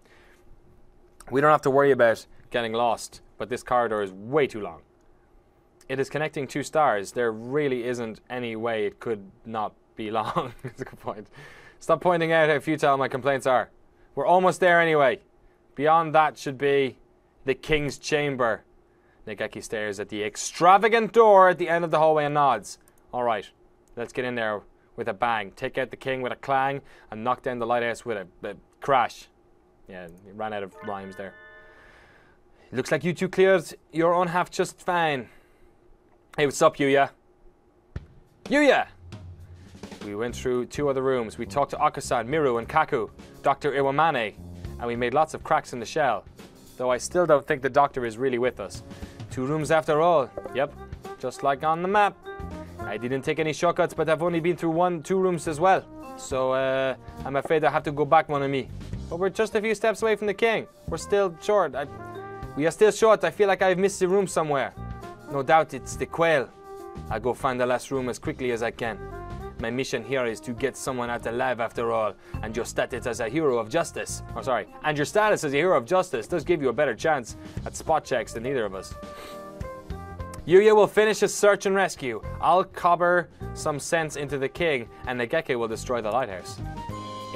We don't have to worry about getting lost, but this corridor is way too long. It is connecting two stars. There really isn't any way it could not be long. That's a good point. Stop pointing out how futile my complaints are. We're almost there anyway. Beyond that should be the king's chamber. Negeki stares at the extravagant door at the end of the hallway and nods. All right, let's get in there with a bang. Take out the king with a clang and knock down the lighthouse with a crash. Yeah, he ran out of rhymes there. Looks like you two cleared your own half just fine. Hey, what's up, Yuya? Yuya! We went through two other rooms. We talked to Akasan, Miru, and Kaku, Dr. Iwamane, and we made lots of cracks in the shell. Though I still don't think the doctor is really with us. 2 rooms after all. Yep, just like on the map. I didn't take any shortcuts, but I've only been through 2 rooms as well. So, I'm afraid I have to go back, mon ami. But we're just a few steps away from the king. We're still short. We are still short. I feel like I've missed a room somewhere. No doubt it's the quail. I'll go find the last room as quickly as I can. My mission here is to get someone out alive after all, and your status as a hero of justice. Oh, sorry. And your status as a hero of justice does give you a better chance at spot checks than either of us. Yuya will finish his search and rescue. I'll cobber some sense into the king, and Negeki will destroy the lighthouse.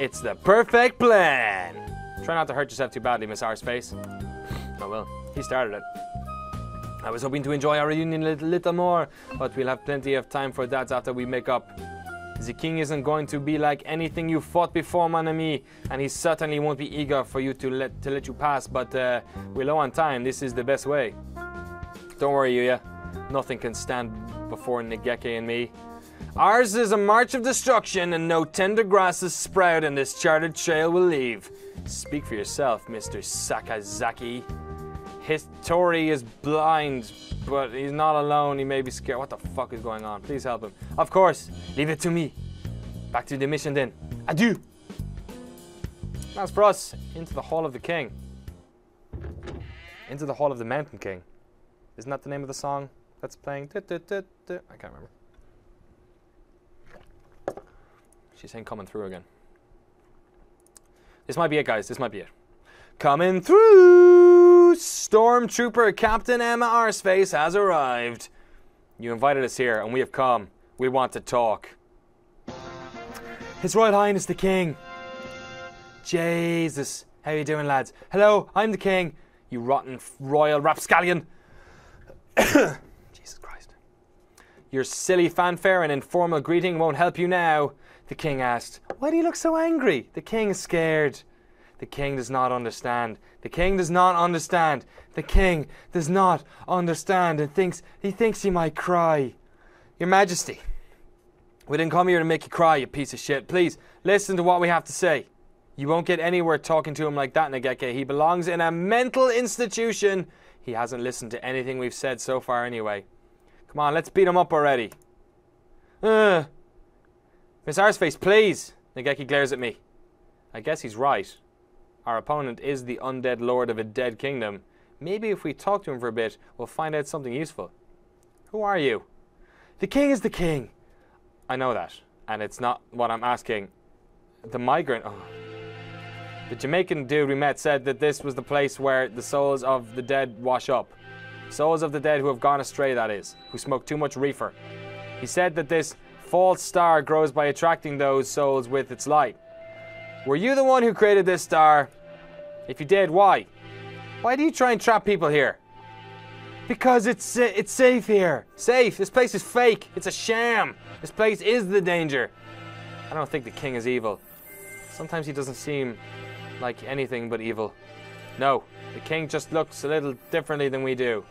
It's the perfect plan! Try not to hurt yourself too badly, Miss Arseface. Oh well, he started it. I was hoping to enjoy our reunion a little more, but we'll have plenty of time for that after we make up. The king isn't going to be like anything you fought before, mon ami, and he certainly won't be eager for you to let you pass, but we're low on time. This is the best way. Don't worry, Yuya. Nothing can stand before Negeki and me. Ours is a march of destruction, and no tender grasses sprout, and this charted trail will leave. Speak for yourself, Mr. Sakazaki. Hitori is blind, but he's not alone. He may be scared. What the fuck is going on? Please help him. Of course. Leave it to me. Back to the mission then. Adieu. As for us, into the Hall of the King. Into the Hall of the Mountain King. Isn't that the name of the song that's playing? I can't remember. She's saying coming through again. This might be it, guys. This might be it. Coming through! Stormtrooper Captain Emma Arseface has arrived. You invited us here, and we have come. We want to talk. His Royal Highness the King. Jesus. How you doing, lads? Hello, I'm the King. You rotten royal rapscallion. Jesus Christ. Your silly fanfare and informal greeting won't help you now, the King asked. Why do you look so angry? The King is scared. The King does not understand. The King does not understand. The King does not understand and he thinks he might cry. Your Majesty, we didn't come here to make you cry, you piece of shit. Please, listen to what we have to say. You won't get anywhere talking to him like that, Negeki. He belongs in a mental institution. He hasn't listened to anything we've said so far anyway. Come on, let's beat him up already. Miss Arseface, please. Nageki glares at me. I guess he's right. Our opponent is the undead lord of a dead kingdom. Maybe if we talk to him for a bit, we'll find out something useful. Who are you? The king is the king. I know that, and it's not what I'm asking. The migrant... Oh. The Jamaican dude we met said that this was the place where the souls of the dead wash up. Souls of the dead who have gone astray, that is, who smoke too much reefer. He said that this false star grows by attracting those souls with its light. Were you the one who created this star? If you did, why? Why do you try and trap people here? Because it's safe here. Safe? This place is fake. It's a sham. This place is the danger. I don't think the king is evil. Sometimes he doesn't seem like anything but evil. No, the king just looks a little differently than we do.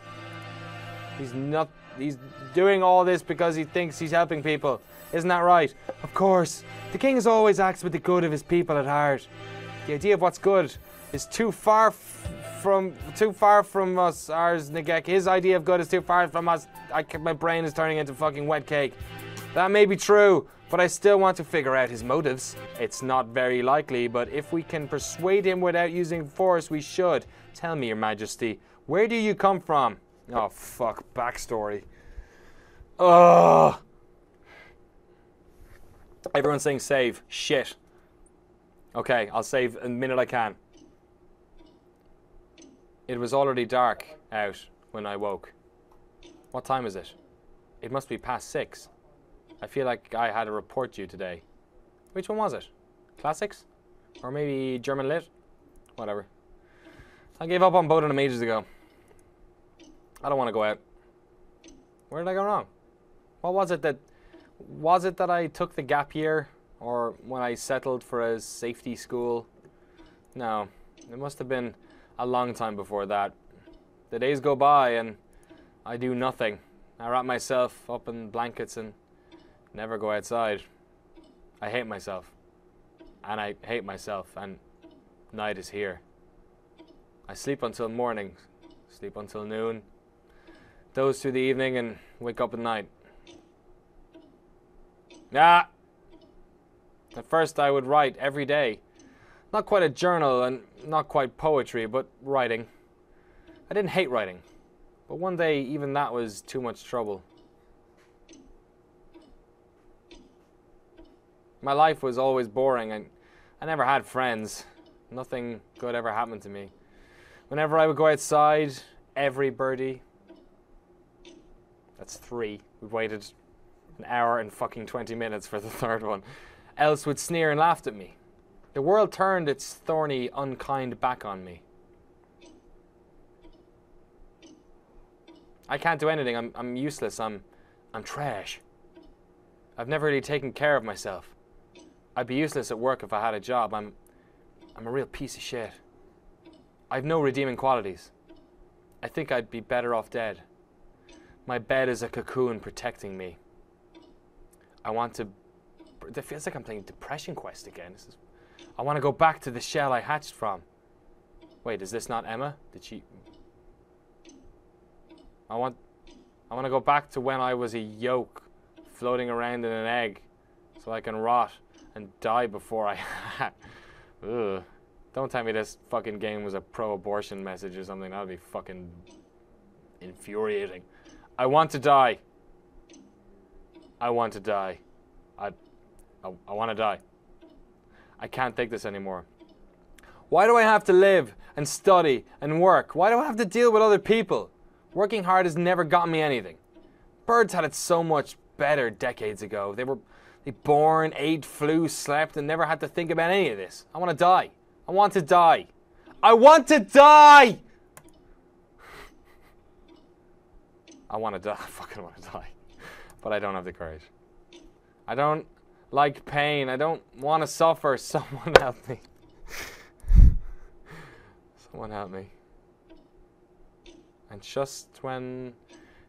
He's doing all this because he thinks he's helping people. Isn't that right? Of course. The king has always acts with the good of his people at heart. The idea of what's good is too far from us. Ours, Nageki. His idea of good is too far from us. My brain is turning into fucking wet cake. That may be true, but I still want to figure out his motives. It's not very likely, but if we can persuade him without using force, we should. Tell me, Your Majesty, where do you come from? Oh, fuck. Backstory. Ugh. Everyone's saying save. Shit. Okay, I'll save a minute I can. It was already dark out when I woke. What time is it? It must be past 6. I feel like I had a report due today. Which one was it? Classics? Or maybe German Lit? Whatever. I gave up on both of them ages ago. I don't want to go out. Where did I go wrong? What was it that... Was it that I took the gap year? Or when I settled for a safety school? No. It must have been a long time before that. The days go by and I do nothing. I wrap myself up in blankets and never go outside. I hate myself. And I hate myself, and night is here. I sleep until morning, sleep until noon, doze through the evening and wake up at night. At first I would write every day. Not quite a journal and not quite poetry, but writing. I didn't hate writing, but one day even that was too much trouble. My life was always boring and I never had friends. Nothing good ever happened to me. Whenever I would go outside, every birdie... That's 3. We waited an hour and fucking 20 minutes for the third one. Else would sneer and laughed at me. The world turned its thorny, unkind back on me. I can't do anything. I'm useless. I'm trash. I've never really taken care of myself. I'd be useless at work if I had a job. I'm a real piece of shit. I've no redeeming qualities. I think I'd be better off dead. My bed is a cocoon protecting me. I want to... It feels like I'm playing Depression Quest again. I want to go back to the shell I hatched from. Wait, is this not Emma? Did she... I want to go back to when I was a yolk floating around in an egg so I can rot and die before I had. Ugh. Don't tell me this fucking game was a pro-abortion message or something. That would be fucking infuriating. I want to die. I want to die. I want to die. I can't take this anymore. Why do I have to live and study and work? Why do I have to deal with other people? Working hard has never gotten me anything. Birds had it so much better decades ago. They born, ate, flew, slept, and never had to think about any of this. I want to die. I want to die. I want to die! I want to die. I fucking want to die. But I don't have the courage. I don't like pain. I don't want to suffer. Someone help me. Someone help me. And just when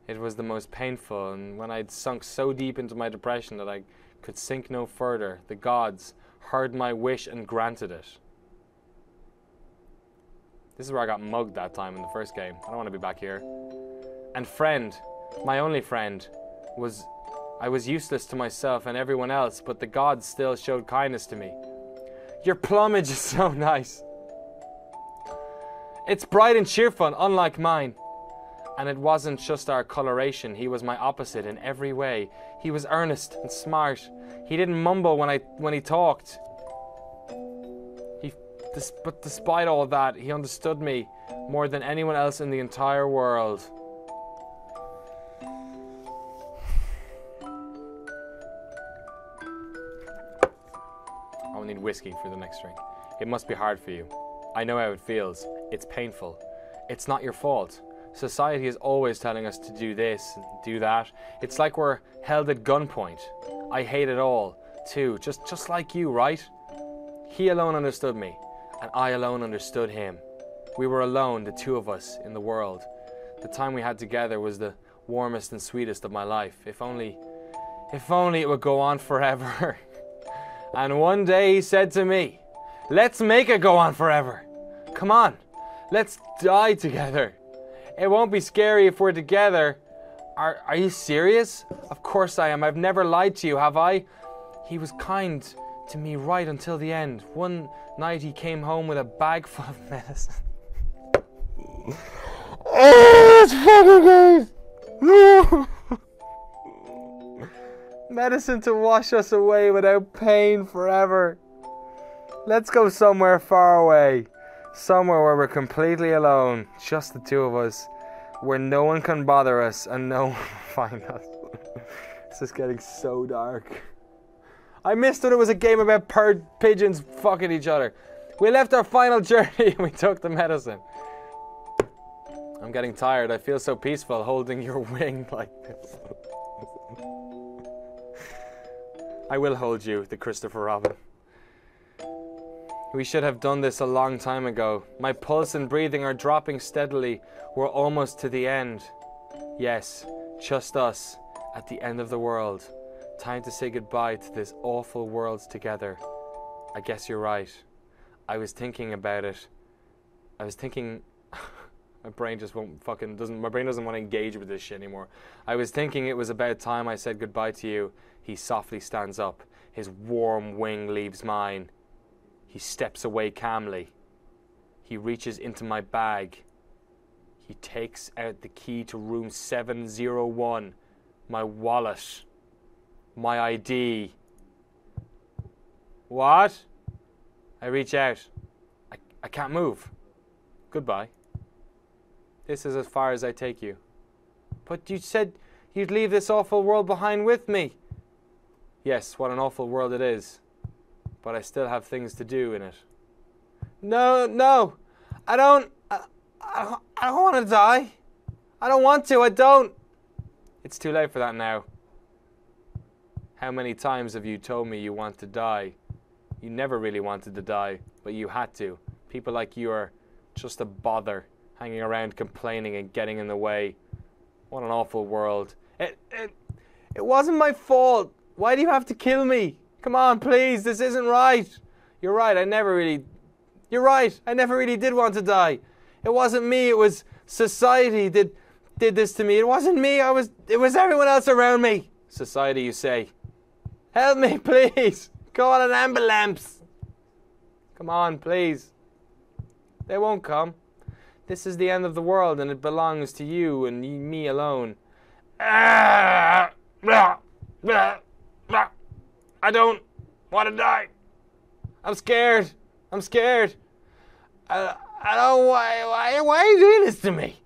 it was the most painful and when I'd sunk so deep into my depression that I could sink no further, the gods heard my wish and granted it. This is where I got mugged that time in the first game. I don't want to be back here. And friend, my only friend, was I was useless to myself and everyone else, but the gods still showed kindness to me. Your plumage is so nice. It's bright and cheerful, unlike mine. And it wasn't just our coloration. He was my opposite in every way. He was earnest and smart. He didn't mumble when he talked. But despite all that, he understood me more than anyone else in the entire world. I'll need whiskey for the next drink. It must be hard for you. I know how it feels. It's painful. It's not your fault. Society is always telling us to do this and do that. It's like we're held at gunpoint. I hate it all, too, just like you, right? He alone understood me, and I alone understood him. We were alone, the two of us, in the world. The time we had together was the warmest and sweetest of my life. If only it would go on forever. And one day he said to me, let's make it go on forever. Come on, let's die together. It won't be scary if we're together. Are you serious? Of course I am. I've never lied to you, have I? He was kind to me right until the end. One night he came home with a bag full of medicine. Oh, it's fucking great! No! Medicine to wash us away without pain forever. Let's go somewhere far away. Somewhere where we're completely alone. Just the two of us. Where no one can bother us and no one will find us. This is getting so dark. I missed that it was a game about pigeons fucking each other. We left our final journey and we took the medicine. I'm getting tired. I feel so peaceful holding your wing like this. I will hold you, the Christopher Robin. We should have done this a long time ago. My pulse and breathing are dropping steadily. We're almost to the end. Yes, just us, at the end of the world. Time to say goodbye to this awful world together. I guess you're right. I was thinking about it. I was thinking... my brain just won't fucking... My brain doesn't want to engage with this shit anymore. I was thinking it was about time I said goodbye to you. He softly stands up. His warm wing leaves mine. He steps away calmly. He reaches into my bag. He takes out the key to room 701. My wallet. My ID. What? I reach out. I can't move. Goodbye. This is as far as I take you. But you said you'd leave this awful world behind with me. Yes, what an awful world it is. But I still have things to do in it. No. I don't want to die. I don't want to. I don't. It's too late for that now. How many times have you told me you want to die? You never really wanted to die, but you had to. People like you are just a bother, hanging around complaining and getting in the way. What an awful world. It wasn't my fault. Why do you have to kill me? Come on, please. This isn't right. You're right. You're right. I never really did want to die. It wasn't me. It was society did this to me. It wasn't me. It was everyone else around me. Society, you say. Help me, please. Call an ambulance. Come on, please. They won't come. This is the end of the world and it belongs to you and me alone. I don't want to die. I'm scared. I don't. Why are you doing this to me?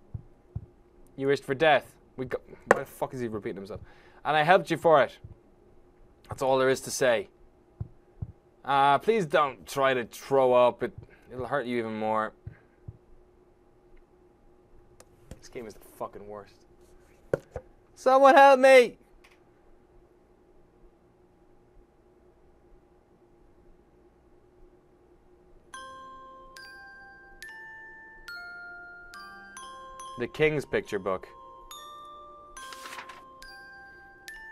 You wished for death. Why the fuck is he repeating himself? And I helped you for it. That's all there is to say. Please don't try to throw up. It'll hurt you even more. This game is the fucking worst. Someone help me! The King's Picture Book.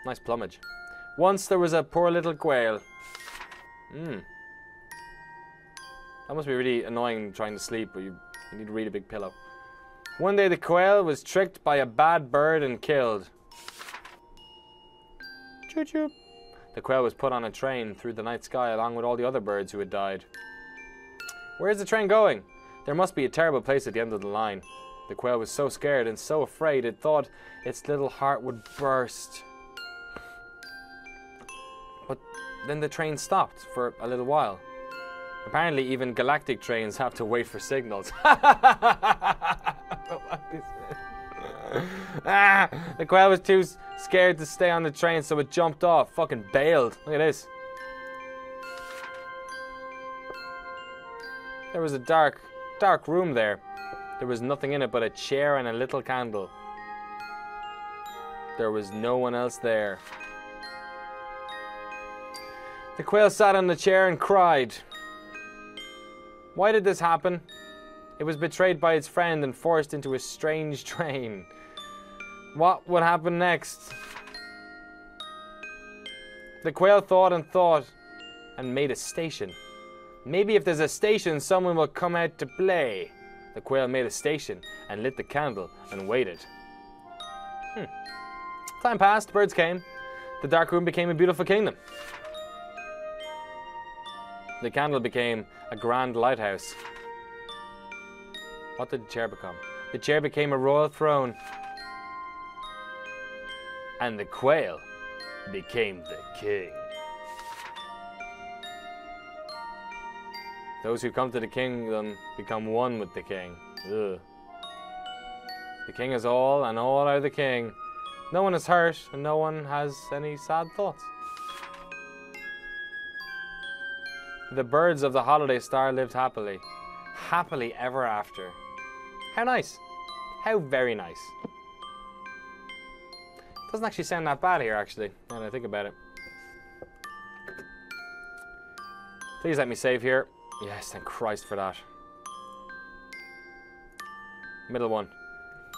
Nice plumage. Once there was a poor little quail. That must be really annoying trying to sleep, but you need to read a big pillow. One day the quail was tricked by a bad bird and killed. Choo-choo. The quail was put on a train through the night sky along with all the other birds who had died. Where's the train going? There must be a terrible place at the end of the line. The quail was so scared and so afraid it thought its little heart would burst. But then the train stopped for a little while. Apparently even galactic trains have to wait for signals. The quail was too scared to stay on the train, so it jumped off. Fucking bailed. Look at this. There was a dark room there. There was nothing in it but a chair and a little candle. There was no one else there. The quail sat on the chair and cried. Why did this happen? It was betrayed by its friend and forced into a strange train. What would happen next? The quail thought and made a station. Maybe if there's a station, someone will come out to play. The quail made a station and lit the candle and waited. Time passed, birds came. The dark room became a beautiful kingdom. The candle became a grand lighthouse. What did the chair become? The chair became a royal throne. And the quail became the king. Those who come to the kingdom become one with the king. Ugh. The king is all, and all are the king. No one is hurt, and no one has any sad thoughts. The birds of the holiday star lived happily. Happily ever after. How nice. How very nice. Doesn't actually sound that bad here, actually, now that I think about it. Please let me save here. Yes, thank Christ for that. Middle one.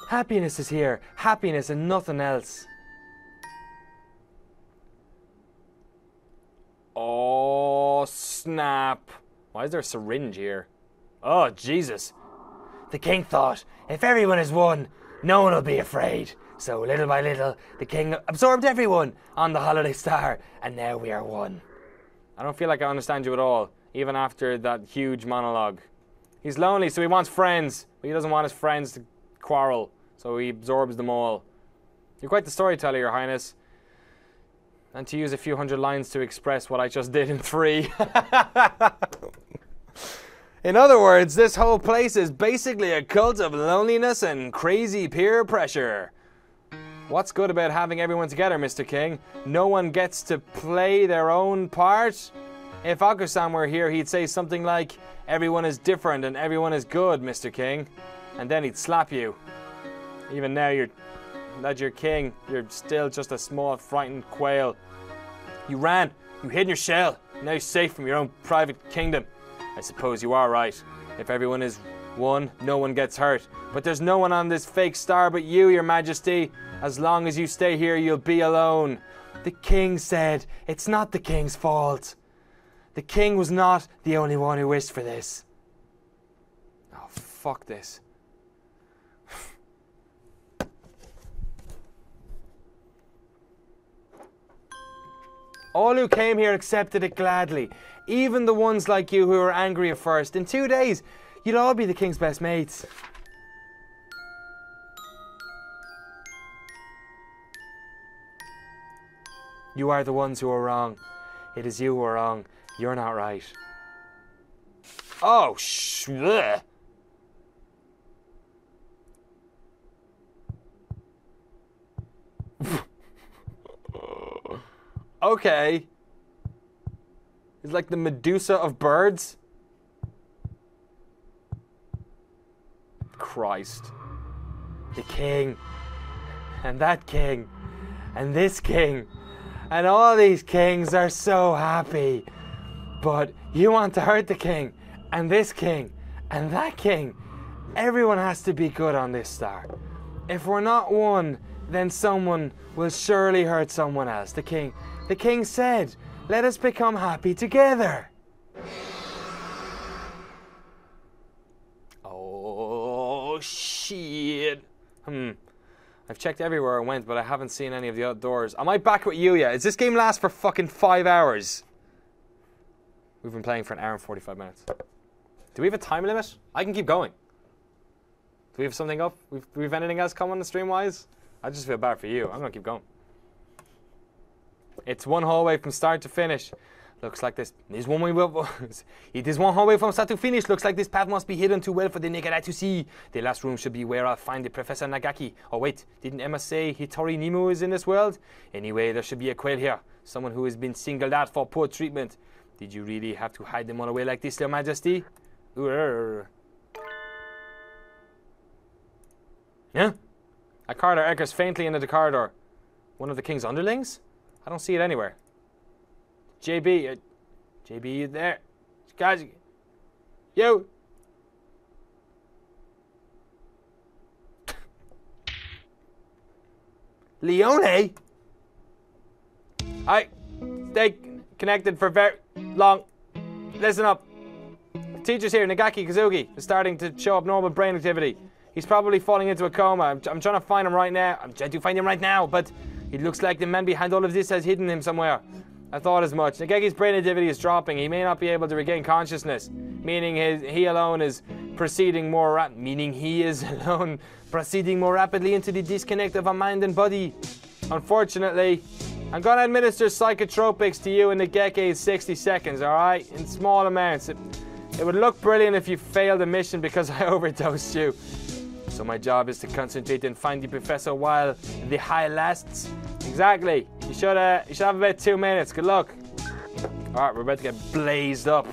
Happiness is here. Happiness and nothing else. Oh, snap. Why is there a syringe here? Oh, Jesus. The king thought, if everyone is one, no one will be afraid. So little by little, the king absorbed everyone on the holiday star, and now we are one. I don't feel like I understand you at all, even after that huge monologue. He's lonely, so he wants friends, but he doesn't want his friends to quarrel, so he absorbs them all. You're quite the storyteller, Your Highness. And to use a few hundred lines to express what I just did in 3. In other words, this whole place is basically a cult of loneliness and crazy peer pressure. What's good about having everyone together, Mr. King? No one gets to play their own part? If Akusan were here, he'd say something like, everyone is different and everyone is good, Mr. King. And then he'd slap you. Even now, that you're king, you're still just a small, frightened quail. You ran, you hid in your shell, now you're safe from your own private kingdom. I suppose you are right. If everyone is one, no one gets hurt. But there's no one on this fake star but you, Your Majesty. As long as you stay here, you'll be alone. The king said, it's not the king's fault. The king was not the only one who wished for this. Oh, fuck this. All who came here accepted it gladly. Even the ones like you who were angry at first. In 2 days, you'd all be the king's best mates. You are the ones who are wrong. It is you who are wrong. You're not right. Oh, bleh. Okay. It's like the Medusa of birds. Christ. The king. And that king. And this king. And all these kings are so happy. But you want to hurt the king. And this king. And that king. Everyone has to be good on this star. If we're not one, then someone will surely hurt someone else. The king said, let us become happy together. Oh, shit. I've checked everywhere I went, but I haven't seen any of the outdoors. Am I back with you yet? Does this game last for fucking 5 hours? We've been playing for an hour and 45 minutes. Do we have a time limit? I can keep going. Do we have something up? Do we have anything else coming stream-wise? I just feel bad for you. I'm going to keep going. It's one hallway from start to finish. Looks like this. It is one hallway from start to finish. Looks like this path must be hidden too well for the naked eye to see. The last room should be where I'll find the Professor Nagaki. Oh wait, didn't Emma say Hitori Nemo is in this world? Anyway, there should be a quail here. Someone who has been singled out for poor treatment. Did you really have to hide them all away like this, Your Majesty? Yeah? A corridor echoes faintly into the corridor. One of the king's underlings? I don't see it anywhere. JB, you there? Guys, yo! Leone? Stay connected for very long. Listen up. The teacher's here, Nagaki Kazuki, is starting to show up normal brain activity. He's probably falling into a coma. I'm trying to find him right now. I'm trying to find him right now, but it looks like the man behind all of this has hidden him somewhere. I thought as much. Nagaki's brain activity is dropping. He may not be able to regain consciousness, meaning he alone is proceeding more rapidly into the disconnect of a mind and body. Unfortunately, I'm going to administer psychotropics to you in the Geke in 60 seconds, alright? In small amounts. It would look brilliant if you failed the mission because I overdosed you. So my job is to concentrate and find the professor while the high lasts. Exactly. You should have about 2 minutes. Good luck. Alright, we're about to get blazed up.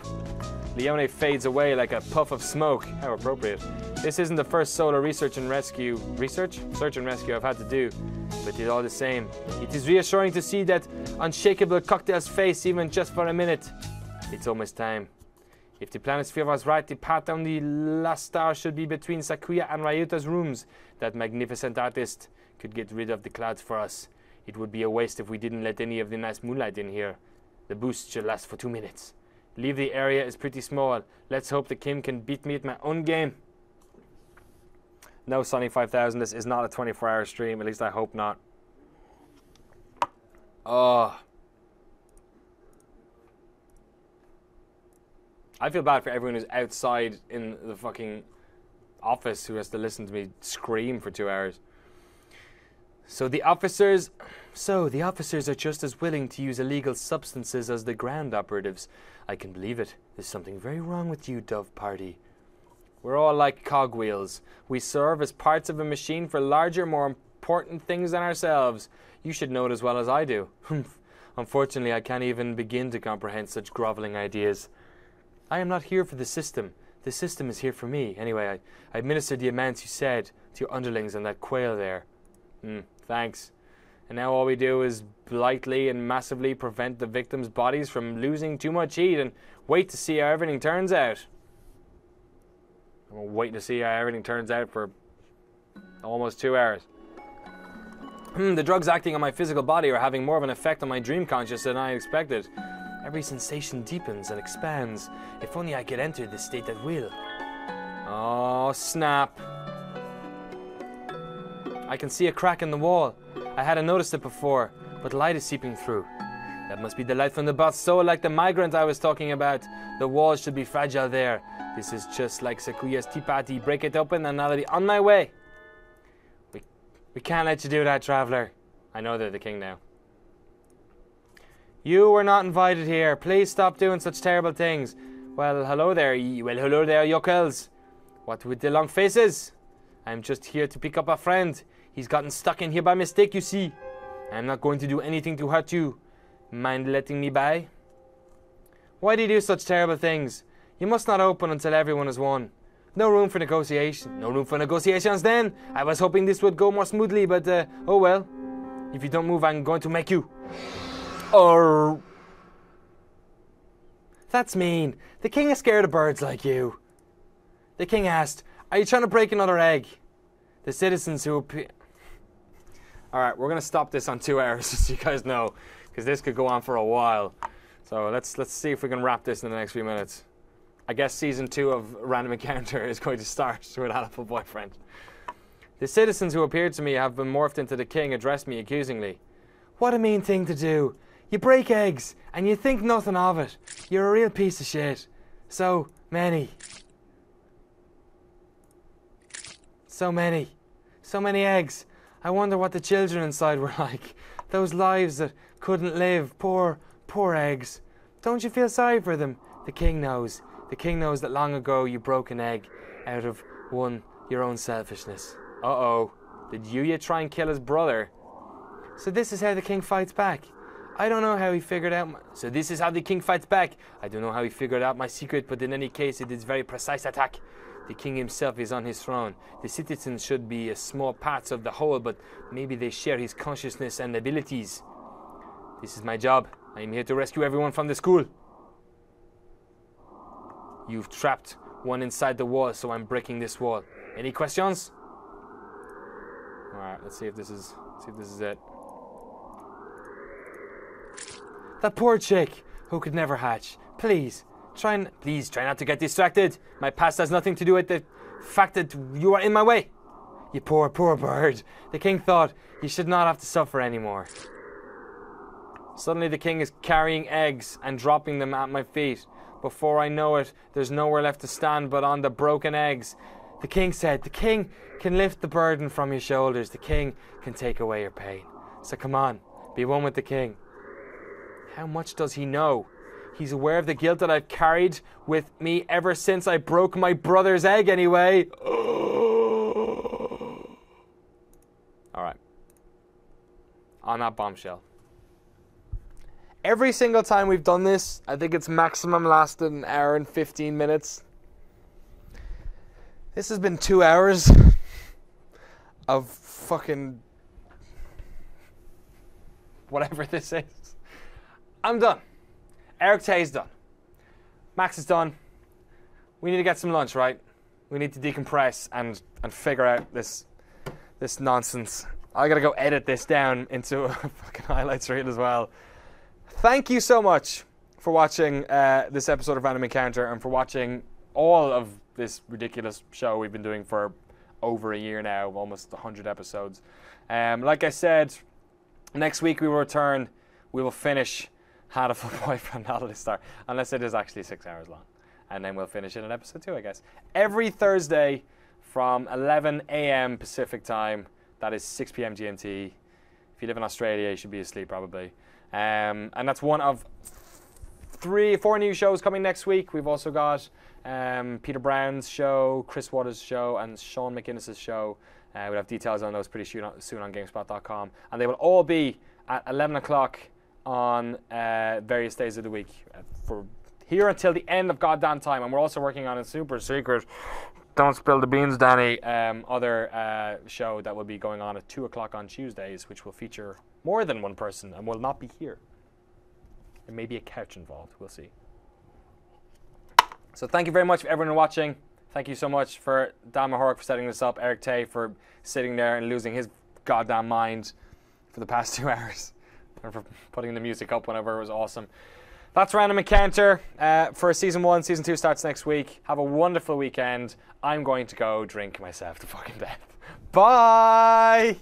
Leone fades away like a puff of smoke. How appropriate. This isn't the first solo search and rescue I've had to do, but it's all the same. It is reassuring to see that unshakable cocktail's face even just for a minute. It's almost time. If the planisphere was right, the path down the last star should be between Sakuya and Ryuta's rooms. That magnificent artist could get rid of the clouds for us. It would be a waste if we didn't let any of the nice moonlight in here. The boost should last for 2 minutes. Leave the area is pretty small. Let's hope the Kim can beat me at my own game. No, Sonny 5000, this is not a 24-hour stream. At least I hope not. Oh. I feel bad for everyone who's outside in the fucking office who has to listen to me scream for 2 hours. So the officers are just as willing to use illegal substances as the ground operatives. I can believe it. There's something very wrong with you, Dove Party. We're all like cogwheels. We serve as parts of a machine for larger, more important things than ourselves. You should know it as well as I do. Unfortunately, I can't even begin to comprehend such groveling ideas. I am not here for the system. The system is here for me. Anyway, I administered the amounts you said to your underlings and that quail there. Thanks. And now all we do is blithely and massively prevent the victims' bodies from losing too much heat and wait to see how everything turns out. I'm waiting to see how everything turns out for almost 2 hours. The drugs acting on my physical body are having more of an effect on my dream conscious than I expected. Every sensation deepens and expands. If only I could enter this state at will. Oh, snap. I can see a crack in the wall. I hadn't noticed it before, but light is seeping through. That must be the light from the bus, so like the migrant I was talking about. The walls should be fragile there. This is just like Sakuya's tea party. Break it open and I'll be on my way. We can't let you do that, traveler. I know they're the king now. You were not invited here. Please stop doing such terrible things. Well, hello there, yokels. What with the long faces? I'm just here to pick up a friend. He's gotten stuck in here by mistake, you see. I'm not going to do anything to hurt you. Mind letting me by? Why do you do such terrible things? You must not open until everyone has won. No room for negotiation. No room for negotiations then. I was hoping this would go more smoothly, but oh well. If you don't move, I'm going to make you. Or... That's mean. The king is scared of birds like you. The king asked, are you trying to break another egg? The citizens who appear... Alright, we're going to stop this on 2 hours, just so you guys know, because this could go on for a while. So let's see if we can wrap this in the next few minutes. I guess season 2 of Random Encounter is going to start with Hatoful Boyfriend. The citizens who appeared to me have been morphed into the king addressed me accusingly. What a mean thing to do. You break eggs and you think nothing of it. You're a real piece of shit. So many. So many eggs. I wonder what the children inside were like. Those lives that couldn't live. Poor eggs. Don't you feel sorry for them? The king knows. The king knows that long ago you broke an egg out of your own selfishness. Uh-oh. Did you try and kill his brother? So this is how the king fights back. I don't know how he figured out So this is how the king fights back. I don't know how he figured out my secret, but in any case it is very precise attack. The king himself is on his throne. The citizens should be small parts of the whole, but maybe they share his consciousness and abilities. This is my job. I am here to rescue everyone from the school. You've trapped one inside the wall, so I'm breaking this wall. Any questions? Alright, let's see if this is it. That poor chick who could never hatch. Please try not to get distracted. My past has nothing to do with the fact that you are in my way. You poor bird. The king thought you should not have to suffer anymore. Suddenly the king is carrying eggs and dropping them at my feet. Before I know it, there's nowhere left to stand but on the broken eggs. The king said, the king can lift the burden from your shoulders. The king can take away your pain. So come on, be one with the king. How much does he know? He's aware of the guilt that I've carried with me ever since I broke my brother's egg anyway. Alright. On that bombshell. Every single time we've done this, I think it's maximum lasted an hour and 15 minutes. This has been 2 hours of fucking whatever this is. I'm done. Eric Tay's done. Max is done. We need to get some lunch, right? We need to decompress and figure out this nonsense. I gotta go edit this down into a fucking highlights reel as well. Thank you so much for watching this episode of Random Encounter and for watching all of this ridiculous show we've been doing for over a year now, almost 100 episodes. Like I said, next week we will return. We will finish Hatoful Boyfriend Holiday Star, unless it is actually 6 hours long. And then we'll finish it in episode 2, I guess. Every Thursday from 11 a.m. Pacific time, that is 6 p.m. GMT. If you live in Australia, you should be asleep probably. And that's one of 4 new shows coming next week. We've also got Peter Brown's show, Chris Waters' show, and Sean McInnes' show. We'll have details on those pretty soon on GameSpot.com. And they will all be at 11 o'clock on various days of the week for here until the end of goddamn time. And we're also working on a super secret, don't spill the beans, Danny, other show that will be going on at 2 o'clock on Tuesdays, which will feature more than one person and will not be here. There may be a couch involved. We'll see. So thank you very much for everyone watching. Thank you so much for Dan Mahork for setting this up, Eric Tay for sitting there and losing his goddamn mind for the past 2 hours. And for putting the music up whenever it was awesome. That's Random Encounter for Season 1. Season 2 starts next week. Have a wonderful weekend. I'm going to go drink myself to fucking death. Bye!